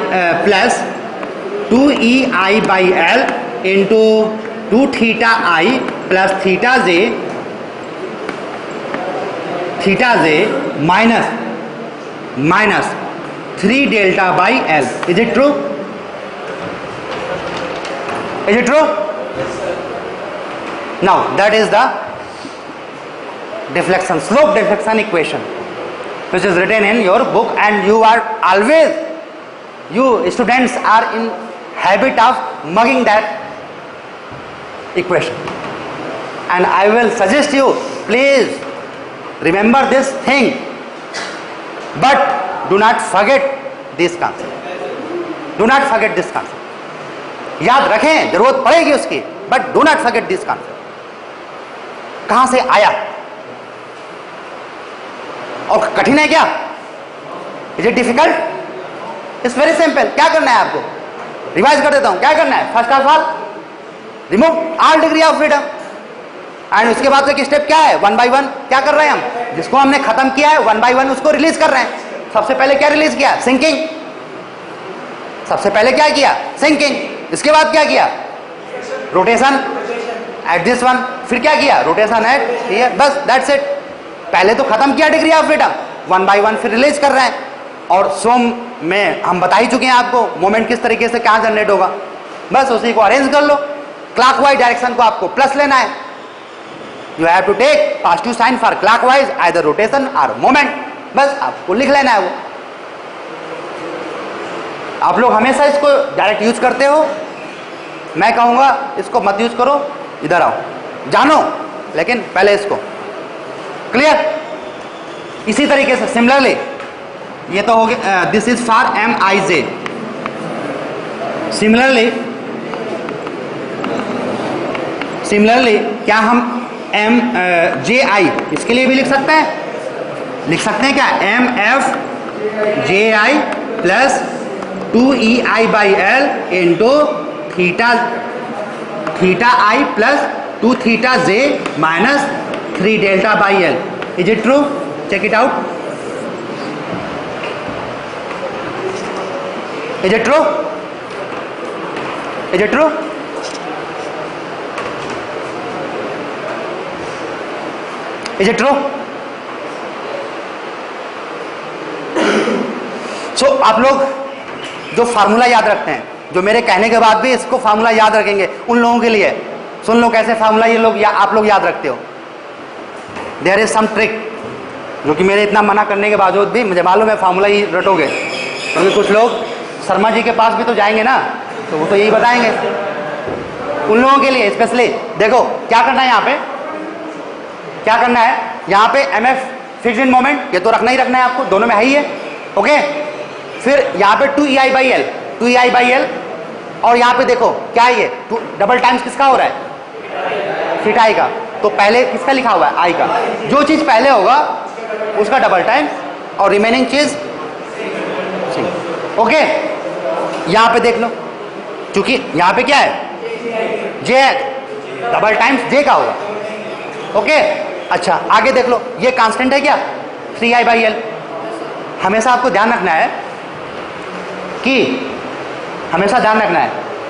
plus 2EI by L into 2 theta I plus theta J minus 3 delta by L. Is it true? Is it true? Now that is the deflection, slope deflection equation which is written in your book, and you are always, you students are in habit of mugging that equation, and I will suggest you, please remember this thing, but do not forget this concept, do not forget this concept, याद रखें, जरूरत पड़ेगी उसकी, but do not forget this concept. कहां से आया और कठिन है क्या? Is it difficult? It's very simple. क्या करना है आपको? रिवाइज कर देता हूं। क्या करना है? First of all remove all degree of freedom, and उसके बाद एक स्टेप क्या है? वन बाय वन क्या कर रहे हैं हम? जिसको हमने खत्म किया है वन बाय वन उसको रिलीज कर रहे हैं। सबसे पहले क्या रिलीज किया? सिंकिंग। सबसे पहले क्या किया? सिंकिंग। इसके बाद क्या किया? Rotation at this one. फिर क्या किया? Rotation eight here. बस दैट्स इट। पहले तो खत्म किया degree of freedom, one by one फिर रिलीज कर रहे हैं। और सोम में हम बता ही चुके हैं आपको मोमेंट किस तरीके से क्या जनरेट होगा। बस उसी को अरेंज कर लो। क्लॉकवाइज डायरेक्शन को आपको प्लस लेना है। You have to take positive sign for clockwise either rotation और मोमेंट। बस आपको लिख लेना है वो। आप लोग हमेशा इसको डायरेक्ट यूज करते हो, मैं कहूंगा इसको मत यूज करो, इधर आओ, जानो, लेकिन पहले इसको क्लियर। इसी तरीके से सिमिलरली ये तो हो गया, this is for M I J. Similarly क्या हम एम जे आई इसके लिए भी लिख सकते हैं? लिख सकते हैं क्या? M F j i plus 2EI by L into theta I plus 2 theta J minus 3 delta by L. Is it true? Check it out. Is it true? Is it true? Is it true? So आप लोग जो formula याद रखते हैं, जो मेरे कहने के बाद भी इसको फार्मूला याद रखेंगे, उन लोगों के लिए सुन लो कैसे फार्मूला ये लोग आप लोग याद रखते हो। देयर इज सम ट्रिक जो कि मेरे इतना मना करने के बावजूद भी मुझे मालूम है फार्मूला ही रटोगे, क्योंकि कुछ लोग शर्मा जी के पास भी तो जाएंगे ना, तो वो तो यही बताएंगे। उन लोगों के लिए स्पेशली देखो क्या करना है। यहाँ पे क्या करना है? यहाँ पे M F fixed in moment, ये तो रखना ही रखना है आपको, दोनों में है ही है। ओके, फिर यहाँ पे 2EI by L, 2EI by L, और यहाँ पे देखो क्या है ये डबल टाइम्स किसका हो रहा है? थीटा आई का। तो पहले किसका लिखा हुआ है? आई का। जो चीज पहले होगा उसका डबल टाइम और रिमेनिंग चीज ओके। यहाँ पे देख लो, क्योंकि यहाँ पे क्या है? जे है, डबल टाइम्स जे का होगा। ओके, अच्छा आगे देख लो, ये कांस्टेंट है क्या? 3I by L. हमेशा आपको ध्यान रखना है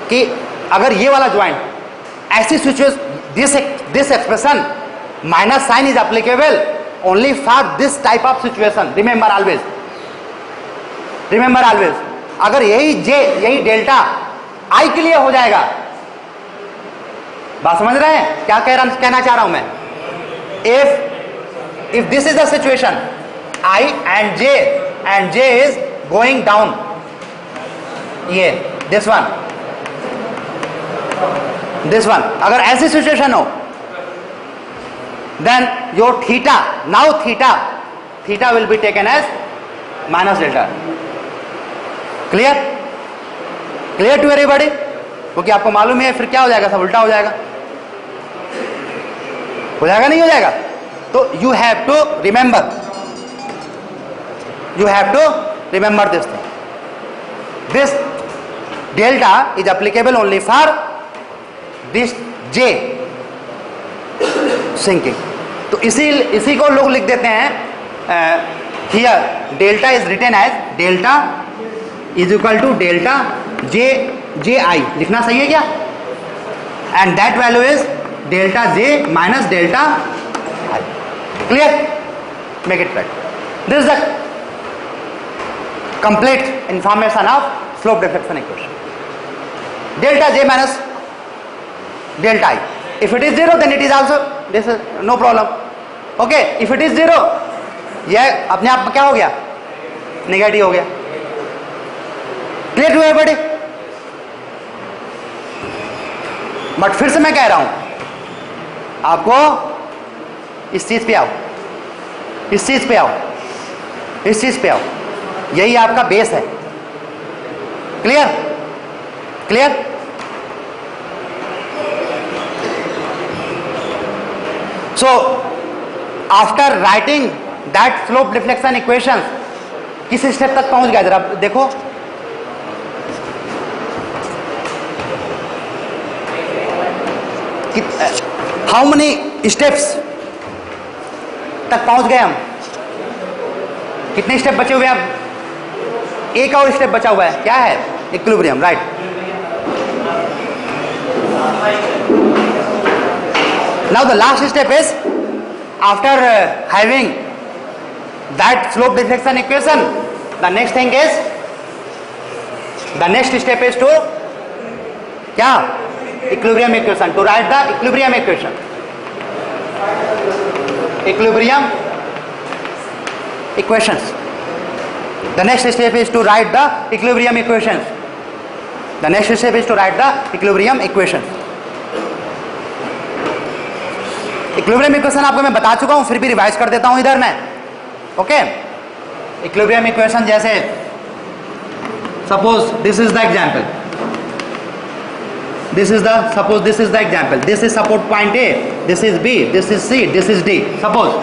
कि अगर ये वाला ज्वाइंट ऐसी situation, this expression minus sign is applicable only for this type of situation. Remember always, अगर यही डेल्टा आई के लिए हो जाएगा। बात समझ रहे हैं क्या कहना चाह रहा हूं मैं? If this is the situation I and J is going down, ये दिस वन, अगर ऐसी सिचुएशन हो, then your theta will be taken as minus delta. Clear to everybody? क्योंकि आपको मालूम है फिर क्या हो जाएगा, सब उल्टा हो जाएगा, नहीं हो जाएगा? तो you have to remember this thing. This delta is applicable only for this j sinking. तो इसी को लोग लिख देते हैं here delta is written as delta is equal to delta j i. लिखना सही है क्या? And that value is delta j minus delta i. Clear? Make it right. This is the complete information of slope deflection equation. Delta j minus delta i, if it is 0 then it is also this is no problem. Okay, if it is 0 यह अपने आप में क्या हो गया? Negative हो गया। Clear to everybody? But फिर से मैं कह रहा हूं आपको इस चीज पे आओ, इस चीज पे आओ, यही आपका बेस है। Clear? Clear? So after writing that slope deflection equation किस स्टेप तक पहुंच गया जरा देखो। हाउ मेनी स्टेप्स तक पहुंच गए हम? कितने स्टेप बचे हुए हैं अब? एक और स्टेप बचा हुआ है, क्या है? Equilibrium, right. Now the last step is after having that slope deflection equation, the next thing is, the next step is to क्या? Equilibrium equation, to write the equilibrium equation. Equilibrium equations. The next step is to write the equilibrium equations. The next step is to write the equilibrium equations. Equilibrium equation आपको मैं बता चुका हूं, फिर भी revise कर देता हूं इधर मैं। ओके, equilibrium equation जैसे suppose this is the example. Suppose this is the example. This is support point A, this is B, this is C, this is D. Suppose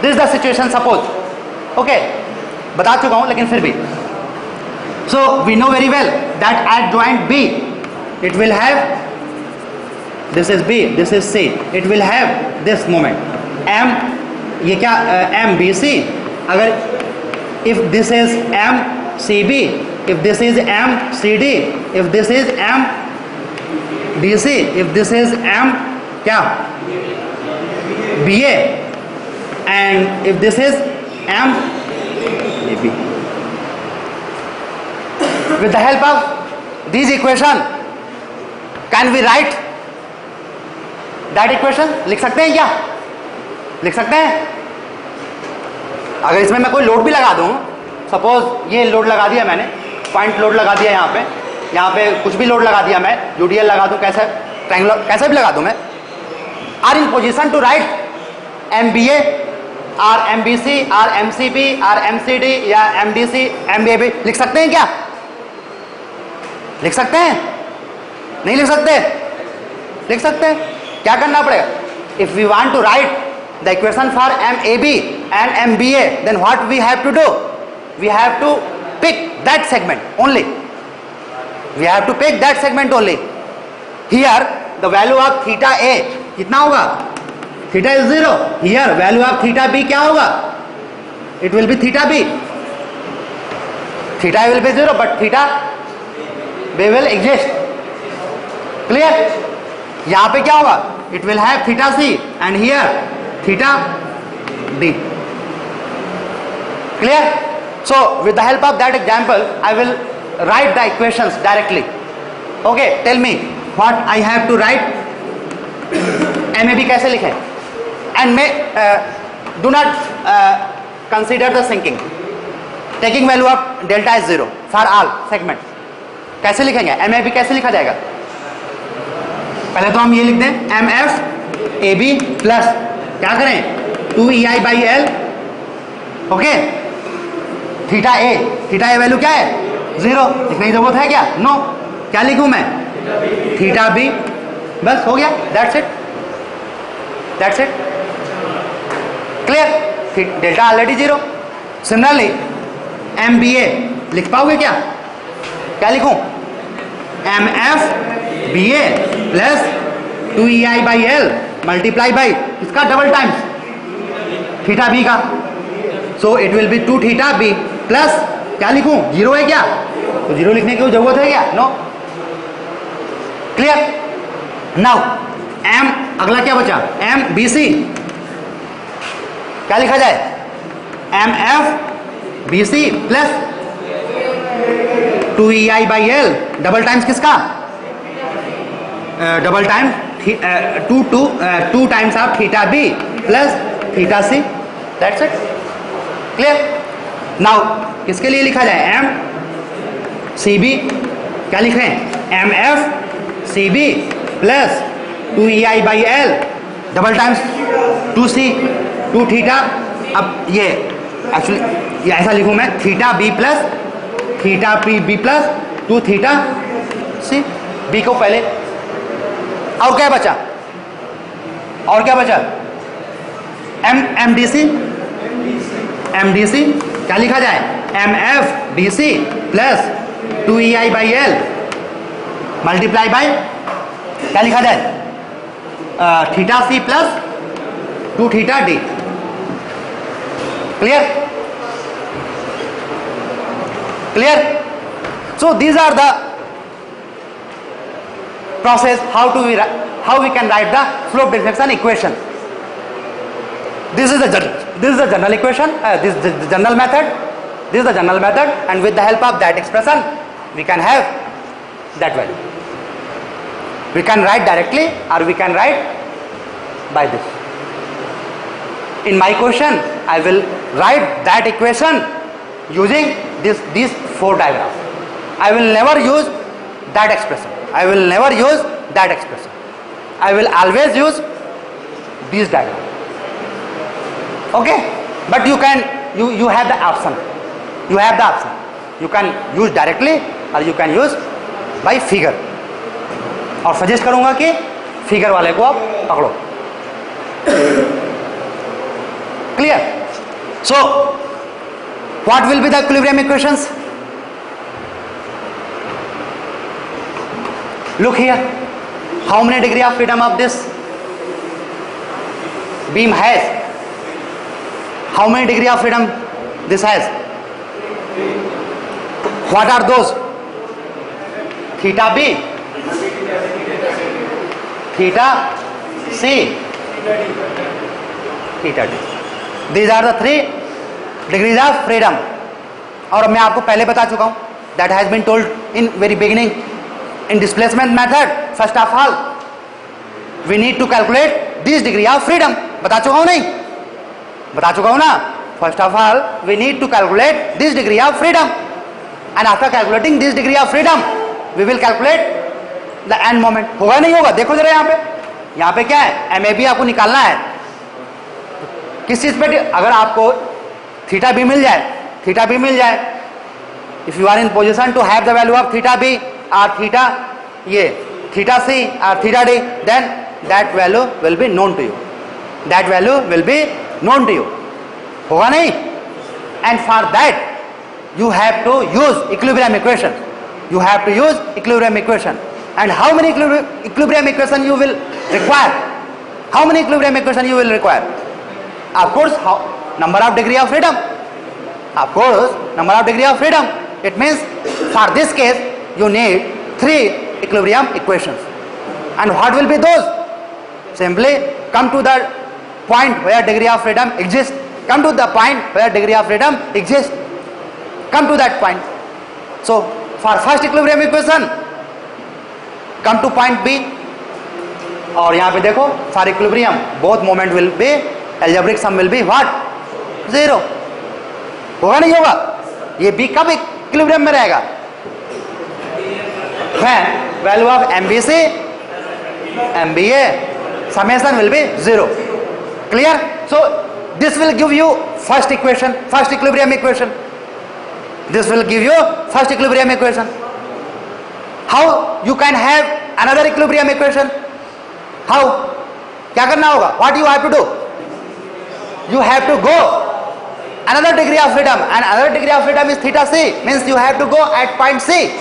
this is the situation. Suppose, okay, बता चुका हूं लेकिन फिर भी. So we know very well that at joint B, it will have, this is B, this is C. It will have this moment M. ये क्या? M B C. अगर if this is M C B, if this is M C D, if this is M DC, if this is M क्या? BA, and if this is M AB. With the help of these equation, can we write that equation? लिख सकते हैं क्या? लिख सकते हैं? अगर इसमें मैं कोई लोड भी लगा दूं, सपोज ये लोड लगा दिया मैंने, पॉइंट लोड लगा दिया यहाँ पे कुछ भी लोड लगा दिया मैं, यूडीएल लगा दूं, कैसे ट्रायंगुलर कैसे भी लगा दूं मैं, are in position to write MBA or MBC or MCB or MCD या एमडीसी एमबीएबी। लिख सकते हैं क्या? लिख सकते हैं? नहीं लिख सकते? लिख सकते हैं। क्या करना पड़ेगा? If we want to write the equation for MAB and MBA, then what we have to do? We have to pick that segment only. We have to pick that segment only. Here the value of theta A कितना होगा? Theta is 0. Here value of theta B क्या होगा? It will be theta B. Theta will be 0, but theta B will exist. Clear? यहाँ पे क्या होगा? It will have theta C and here theta D. Clear? So with the help of that example, I will write the equations directly. Okay, tell me what I have to write. MAB कैसे लिखें? And may do not consider the sinking. Taking value of delta is 0 for all segments. कैसे लिखेंगे? MAB कैसे लिखा जाएगा? पहले तो हम ये लिख दें MF AB प्लस क्या करें? 2EI by L. Okay, theta A value क्या है? 0. लिखने की जरूरत है क्या? नो. क्या लिखूं मैं? Theta B. बस हो गया. That's it. Clear? Delta already 0. Similarly M B A लिख पाओगे क्या? क्या लिखूं? M F B A plus 2EI by L multiply by इसका डबल टाइम्स थीटा बी का. So it will be 2 theta B plus क्या लिखूं? 0 है क्या? तो 0 लिखने की जरूरत है क्या? नो. क्लियर? नाउ एम, अगला क्या बचा? M B C. क्या लिखा जाए? M F B C plus 2EI by L double times किसका? Double time 2 times of theta B plus theta C. That's it. Clear? Now किसके लिए लिखा जाए? M C B. क्या लिखें? M F C B plus 2EI by L double times 2C 2 theta. अब ये actually ऐसा लिखूं मैं, theta B plus 2 theta C. B को पहले, और क्या बचा, एमडीसी क्या लिखा जाए, MFDC plus 2EI/L multiply by क्या लिखा जाए, theta C plus 2 theta D. Clear? So these are the process how we can write the slope deflection equation. This is the general equation, this is the general method, and with the help of that expression we can have that value. We can write directly or we can write by this. In my question I will write that equation using these 4 diagrams. I will never use that expression. I will always use these diagrams. Okay? But you have the option. You can use directly or you can use by figure. और suggest करूंगा कि figure वाले को आप पकड़ो. Clear? So, what will be the equilibrium equations? Look here. How many degree of freedom of this beam has? How many degree of freedom this has? What are those? Theta B, theta C, theta D. These are the 3 degrees of freedom. और मैं आपको पहले बता चुका हूं, that has been told in very beginning. In displacement method, first of all we need to calculate this degree of freedom. बता चुका हूं नहीं? बता चुका हूं ना? First of all we need to calculate this degree of freedom, and after calculating this degree of freedom we will calculate the end moment. होगा नहीं होगा? देखो जरा यहाँ पे क्या है, MAB आपको निकालना है. किस चीज पे? अगर आपको थीटा बी मिल जाए, if you are in position to have the value of theta b or theta c or theta d, then that value will be known to you. होगा नहीं? And for that you have to use equilibrium equation. And how many equilibrium equation you will require? Of course, number of degree of freedom. It means for this case you need 3 equilibrium equations. And what will be those? Simply come to the point where degree of freedom exists. Come to that point. So for first equilibrium equation, come to point B. और यहाँ पे देखो, for equilibrium both moment will be, algebraic sum will be what? 0. होगा नहीं होगा? ये B कब equilibrium में रहेगा? When value of MBC, MBA, summation will be 0. Clear? So this will give you first equilibrium equation. How you can have another equilibrium equation? How? क्या करना होगा? What you have to do? You have to go another degree of freedom, and another degree of freedom is theta c, means you have to go at point C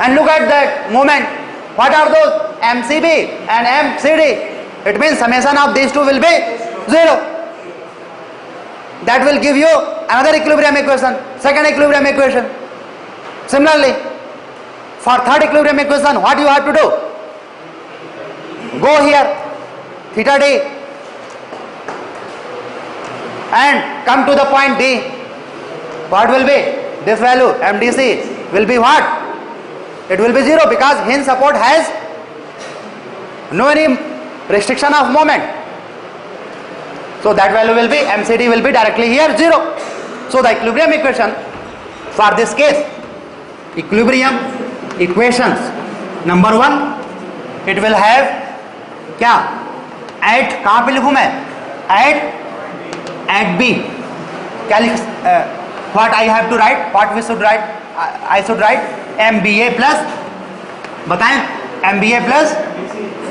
and look at that moment. What are those? MCB and MCD. It means summation of these two will be 0. That will give you another equilibrium equation, second equilibrium equation. Similarly, for third equilibrium equation, what you have to do? Go here, theta d, and come to the point D. What will be? This value, MDC, will be what? It will be 0, because hinge support has no any restriction of moment. So that value will be, MCD will be directly here 0. So the equilibrium equation for this case, equilibrium equations, number 1, it will have क्या? At, कहाँ पे लिखूँ मैं? At at B, क्या लिख what I have to write, what we should write, I should write MBA plus, बताएं, MBA plus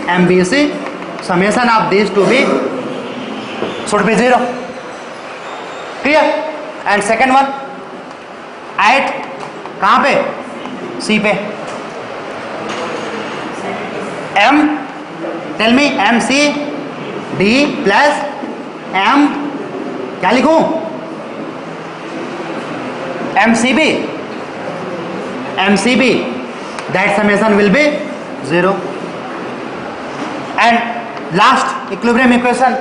MBC summation of these to be should be 0. Clear? And second one at कहाँ पे, C पे, M, tell me MC D plus M, क्या लिखूं, MCB, MCB, that summation will be 0. And last equilibrium equation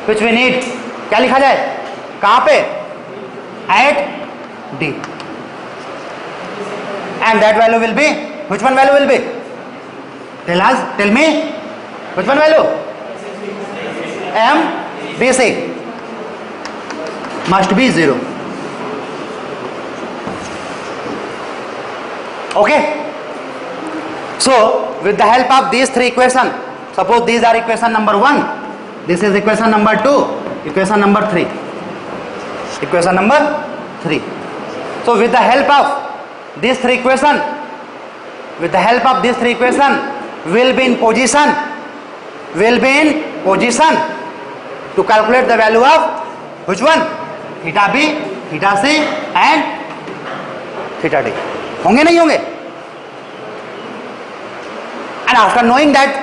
which we need, क्या लिखा जाए, कहाँ पे, at D, and that value will be, which one value will be, tell me, which one value, M BC must be 0. Okay, so with the help of these three equations, suppose these are equation number 1, this is equation number 2, equation number 3, equation number 3. So with the help of these three equations, will be in position to calculate the value of which one, theta B, theta C and theta D. होंगे नहीं होंगे? And after knowing that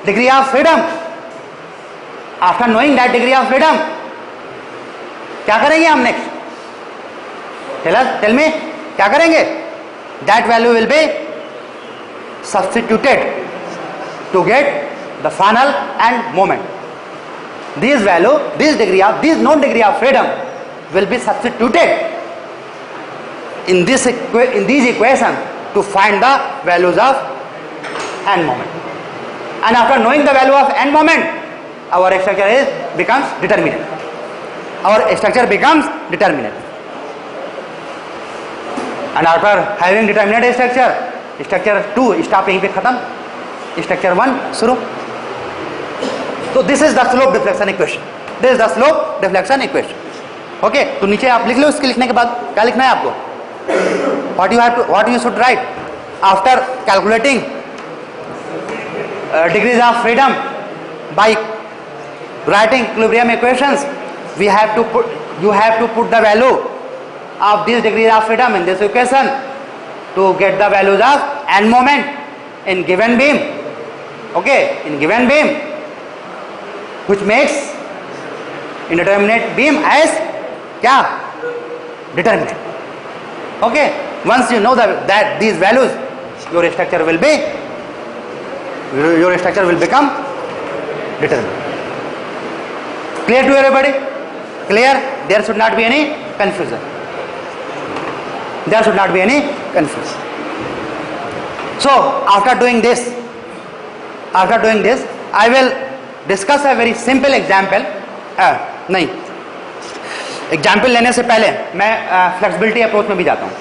degree of freedom, क्या करेंगे हम next? Tell me, क्या करेंगे? That value will be substituted to get the final and moment. This value, this known degree of freedom will be substituted in these equations to find the values of and moment. And after knowing the value of and moment, our structure becomes determinate. And after having determinate structure 2 stop यहीं पे खत्म, structure 1 शुरू. So this is the slope deflection equation. Okay, तो नीचे आप लिख लो. इसके लिखने के बाद क्या लिखना है आपको? What you should write after calculating degrees of freedom by writing equilibrium equations. You have to put the value of these degrees of freedom in this equation to get the values of n moment in given beam. Okay, in given beam, which makes indeterminate beam as क्या, determinate. Okay, once you know that these values, your structure will become determinate. Clear to everybody? Clear? There should not be any confusion. So after doing this, I will discuss a very simple example. नहीं, example लेने से पहले मैं flexibility approach में भी जाता हूँ,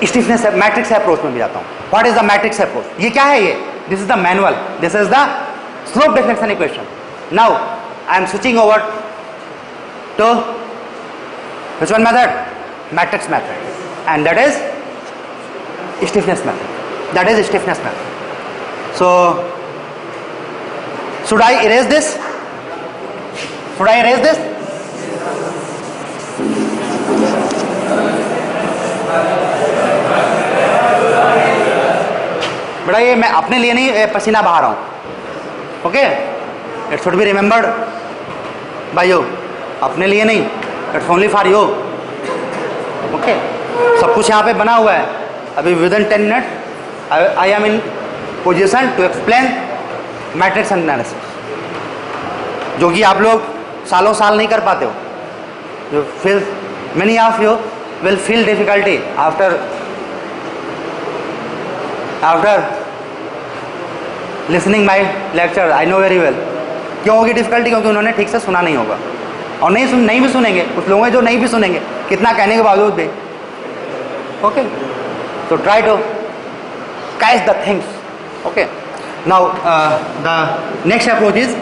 stiffness matrix approach में भी जाता हूँ. What is the matrix approach? ये क्या है? ये this is the manual, this is the slope deflection equation. Now I am switching over to which one method? Matrix method, and that is stiffness method. So should I erase this? बेटा ये मैं अपने लिए नहीं पसीना बहा रहा हूँ. Okay, it should be remembered by you. अपने लिए नहीं, it's only for you. Okay, सब कुछ यहाँ पे बना हुआ है. अभी within 10 minute I am in position to explain matrix analysis, जो कि आप लोग सालों साल नहीं कर पाते हो. जो feel many of you will feel difficulty after listening my lecture. I know very well. क्यों होगी डिफिकल्टी? क्योंकि उन्होंने ठीक से सुना नहीं होगा, और नहीं भी सुनेंगे. कुछ लोग हैं जो नहीं भी सुनेंगे, कितना कहने के बावजूद भी. Okay, so try to catch the things. Okay, now the next approach is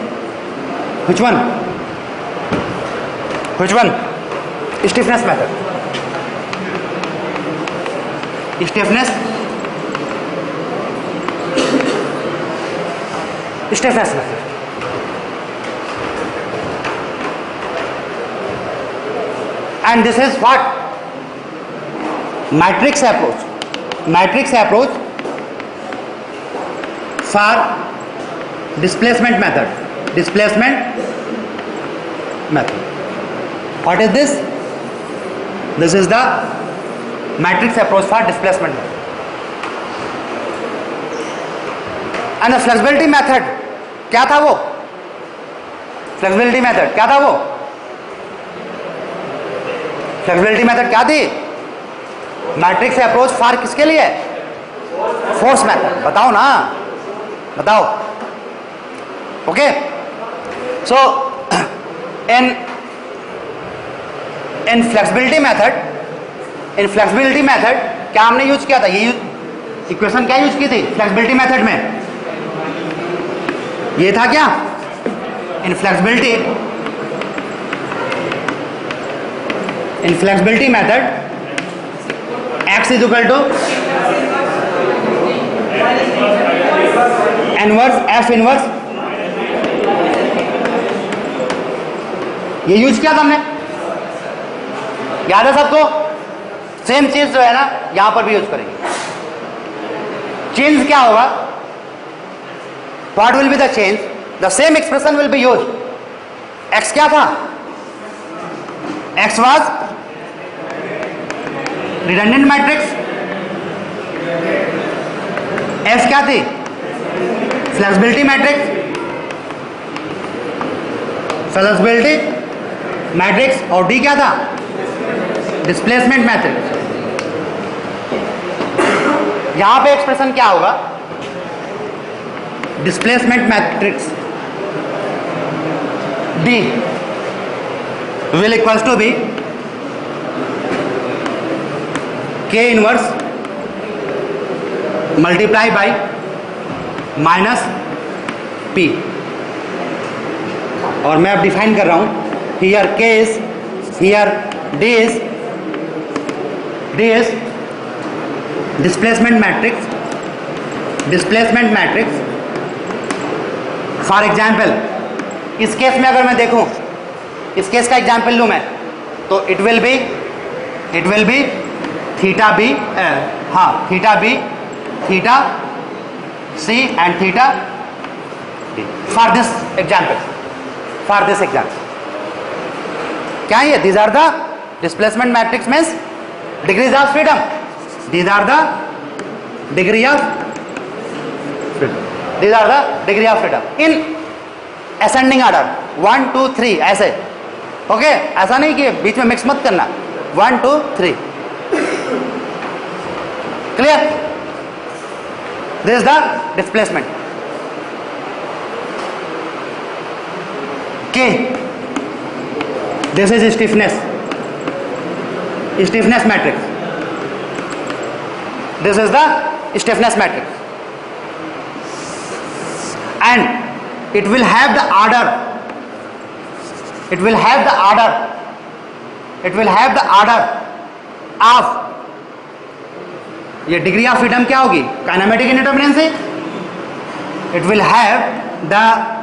which one? Which one? Stiffness method. Stiffness method. And this is what? Matrix approach. Matrix approach for displacement method. Displacement method. What is this? This is the matrix approach for displacement method. And the flexibility method क्या था वो? Flexibility method क्या था वो? Flexibility method क्या थी? Matrix approach for किसके लिए? Force method. बताओ ना, बताओ. ओके, सो इन फ्लेक्सिबिलिटी मेथड क्या हमने यूज किया था? ये इक्वेशन क्या यूज की थी फ्लेक्सिबिलिटी मेथड में? ये था क्या? In flexibility method x is equal to inverse f inverse. ये यूज किया था हमने, याद है सबको? सेम चीज जो है ना यहां पर भी यूज करेंगे. चेंज क्या होगा? What will be the change? The same expression will be use. x क्या था? x was redundant matrix. F क्या थी? Flexibility matrix. और D क्या था? Displacement matrix. यहां पे एक्सप्रेशन क्या होगा? Displacement matrix D will equals to be K inverse multiply by minus P. और मैं अब डिफाइन कर रहा हूं. Here K is, here D is displacement matrix. For example इस केस में अगर मैं देखूं, इस केस का एग्जाम्पल लूं मैं, तो it will be theta B, theta B, theta C and theta D. For this example क्या है? These are the displacement matrix means degrees of freedom. These are the degree of freedom in ascending order 1 2 3 ऐसे. Okay, ऐसा नहीं कि बीच में mix मत करना. 1 2 3. Clear? This is the displacement. K. This is stiffness matrix. This is the stiffness matrix. And it will have the order. It will have the order of, ये degree of freedom क्या होगी? Kinematic indeterminacy. It will have the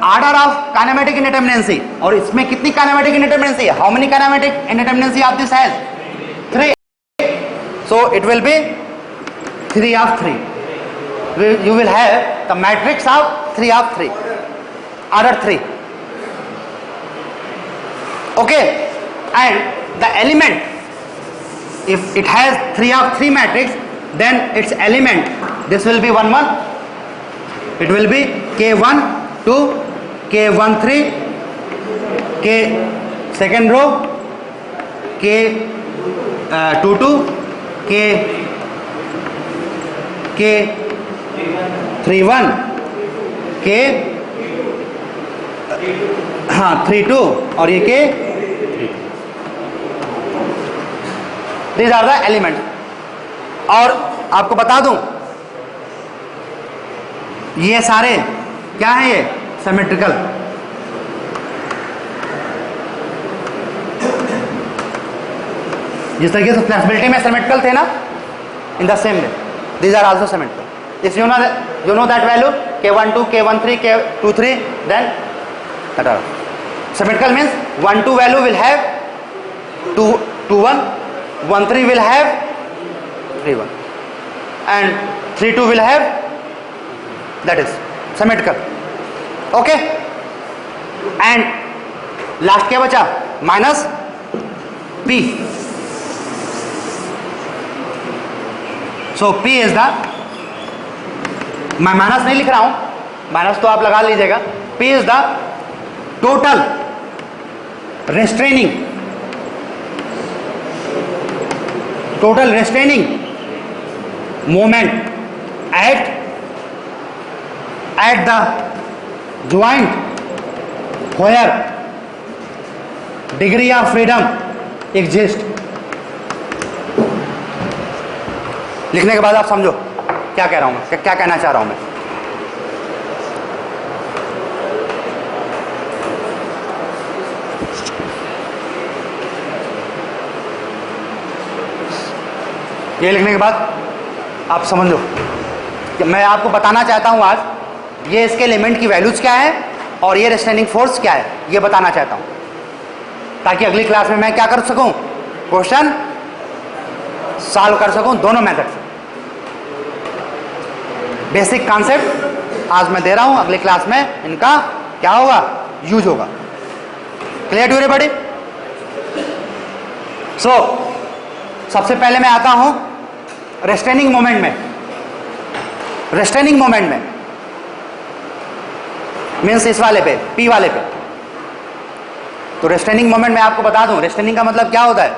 order of kinematic indeterminacy. और इसमें कितनी kinematic indeterminacy है? How many kinematic indeterminacy of this has? 3. So it will be 3 of 3. You will have the matrix of 3 of 3, order 3. Okay, and the element, if it has 3 of 3 matrix, then its element, this will be 1 1. It will be K1 2, K1 3, K second row, K 2 2, K 3 1, K 3 2 और ये K 3. These are the elements. और आपको बता दूं, ये सारे क्या है? ये सिमेट्रिकल. जिस तरीके से फ्लेक्सिबिलिटी में सिमेट्रिकल थे ना, in the same way these are also symmetrical. If you know that value K12, K13, K23, then that are symmetrical means 12 value will have 21, 13 will have 31, and 32 will have, that is symmetrical. Okay, and last क्या बचा? minus P. So P is the, मैं minus नहीं लिख रहा हूं, minus तो आप लगा लीजिएगा. P is the total restraining moment at the joint where degree of freedom exist. लिखने के बाद आप समझो क्या कह रहा हूं मैं, क्या कहना चाह रहा हूं मैं. ये लिखने के बाद आप समझो कि मैं आपको बताना चाहता हूं आज, ये इसके एलिमेंट की वैल्यूज क्या है और ये रेस्ट्रेनिंग फोर्स क्या है, ये बताना चाहता हूं, ताकि अगली क्लास में मैं क्या कर सकूं, क्वेश्चन सॉल्व कर सकूं दोनों मेथड से. बेसिक कॉन्सेप्ट आज मैं दे रहा हूं, अगली क्लास में इनका क्या होगा, यूज होगा. Clear to everybody? सो सबसे पहले मैं आता हूं रेस्ट्रेनिंग मोमेंट में. रेस्ट्रेनिंग मोमेंट में मीन्स इस वाले पे, पी वाले पे. तो रेस्ट्रेनिंग मोमेंट में आपको बता दूं, रेस्ट्रेनिंग का मतलब क्या होता है.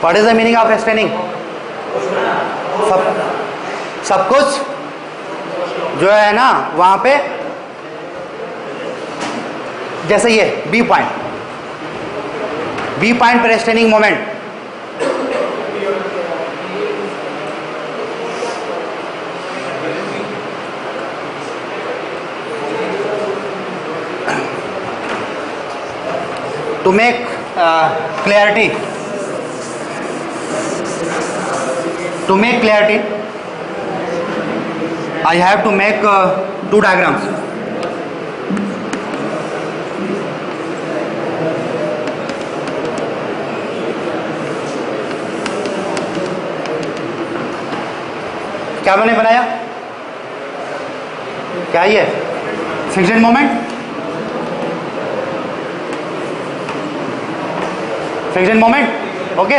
What is the meaning of restraining? सब कुछ जो है ना वहां पे, जैसे ये बी पॉइंट पे restraining moment, to make clarity, I have to make two diagrams. क्या मैंने बनाया, क्या ये fixed moment, okay.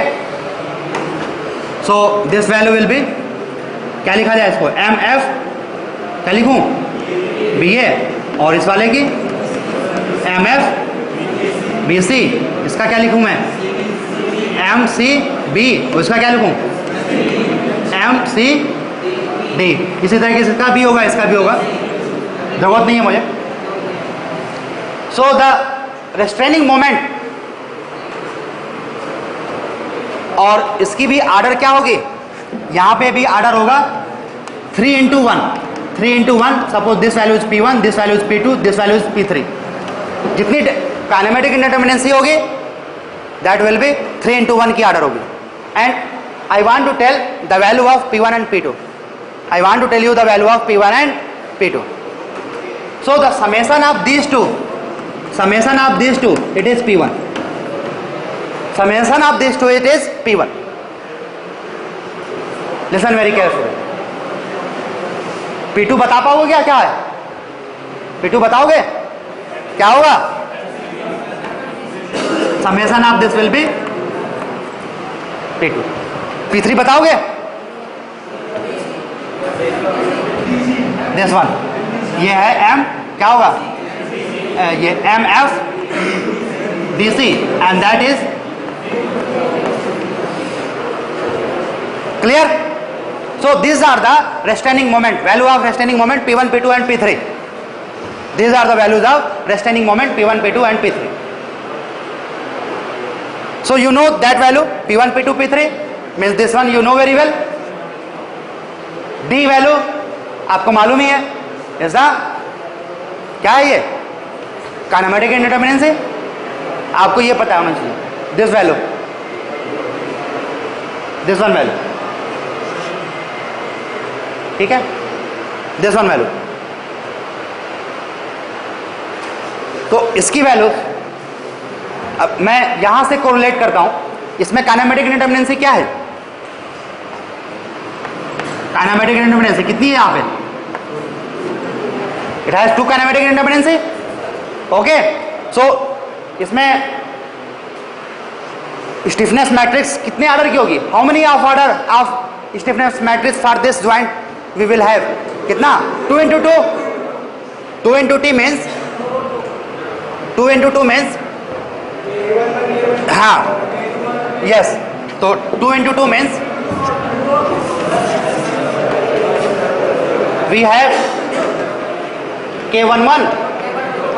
So this value will be, क्या लिखा जाए इसको, एम एफ, क्या लिखूं, बी ए, और इस वाले की एम एफ बी सी, इसका क्या लिखूं मैं, एम सी बी, उसका क्या लिखूं, एम सी डी. इसी तरीके से इसका भी होगा, इसका भी होगा, जरूरत नहीं है मुझे. सो द रेस्ट्रेनिंग मोमेंट, और इसकी भी आर्डर क्या होगी, यहां पे भी आर्डर होगा 3 into 1. Suppose this value is P1, this value is P2, this value is P3. जितनी काइनेमेटिक इंडिटरमिनेंसी होगी दैट विल बी 3 into 1 की आर्डर होगी. And I want to tell the value of P1 and P2. I want to tell you the value of P1 and P2. So the summation of these two, it is P1. Summation of these two, it is P1. Listen very carefully. P2 बता पाओगे क्या, क्या है P2 बताओगे क्या होगा? Summation of this will be P2. P3 बताओगे? This one, ये है M, क्या होगा, ये M F D C, and that is clear. So these are the restraining moment, value of restraining moment P1, P2 and P3. These are the values of restraining moment P1, P2 and P3. So you know that value P1, P2, P3 means this one you know very well. D value आपको मालूम ही है, ऐसा क्या है, ये kinematic इंडिटरमिनेंसी. आपको ये पता होना चाहिए, this value, this one value, ठीक है, दिस वन वैल्यू। तो इसकी वैल्यू अब मैं यहां से कोरिलेट करता हूं, इसमें काइनेमेटिक इंडिपेंडेंसी क्या है? काइनेमेटिक इंडिपेंडेंसी कितनी है यहां पे? It has 2 kinematic independency. Okay, so इसमें स्टिफनेस मैट्रिक्स कितने ऑर्डर की होगी? How many of order of stiffness matrix for this joint we will have? कितना? 2 into 2, 2 into t means 2 into 2 means हाँ, यस, तो 2 into 2 means we have K11,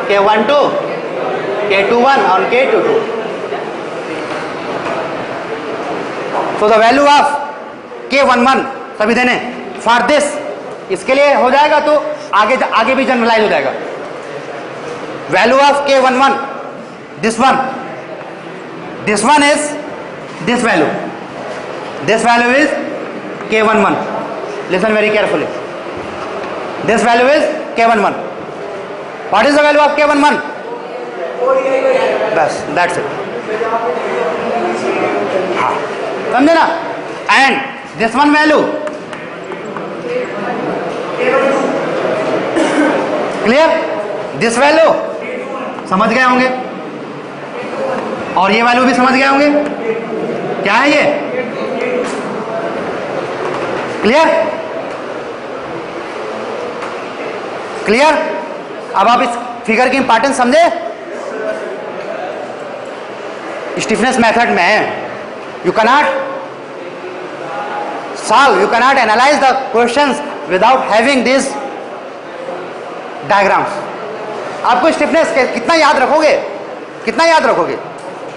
K12, K21 and K22. So the value of K11 सभी देने for this, इसके लिए हो जाएगा तो आगे भी जनरलाइज हो जाएगा। Value of K11, this one is this value, this value is K11. Listen very carefully. This value is K11. What is the value of K11? बस, that's it. हाँ, समझे ना? And this one value, clear? This value समझ गए होंगे, और ये value भी समझ गए होंगे। क्या है ये? क्लियर? क्लियर? अब आप इस फिगर की इंपॉर्टेंस समझे? स्टिफनेस मेथड में you cannot solve, you cannot analyze the questions without having this diagrams. आपको स्टिफनेस कितना याद रखोगे, कितना याद रखोगे?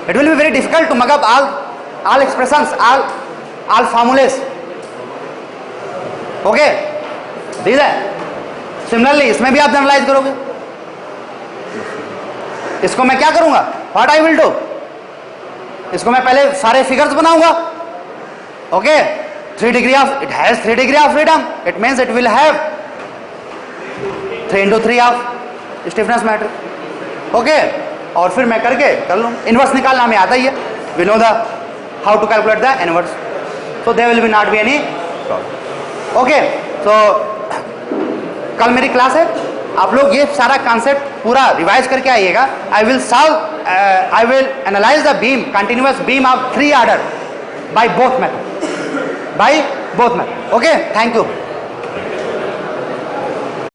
It will be very difficult to mug up all expressions, all formulas. Okay, ठीक है। सिमिलरली इसमें भी आप जनरलाइज करोगे। इसको मैं क्या करूंगा? व्हाट आई विल डू, इसको मैं पहले सारे फिगर्स बनाऊंगा। Okay, 3 degree of, it has 3 degree of freedom, it means it will have 3 into 3 of stiffness matrix. Okay, और फिर मैं करके कर लूँ, इनवर्स निकालना हमें आता ही है, we know the how to calculate the inverse, so there will be not be any problem. Okay, so कल मेरी क्लास है, आप लोग ये सारा कॉन्सेप्ट पूरा रिवाइज करके आइएगा। I will solve, I will analyse the beam, continuous beam of 3 order by both method, by both method. Okay, thank you.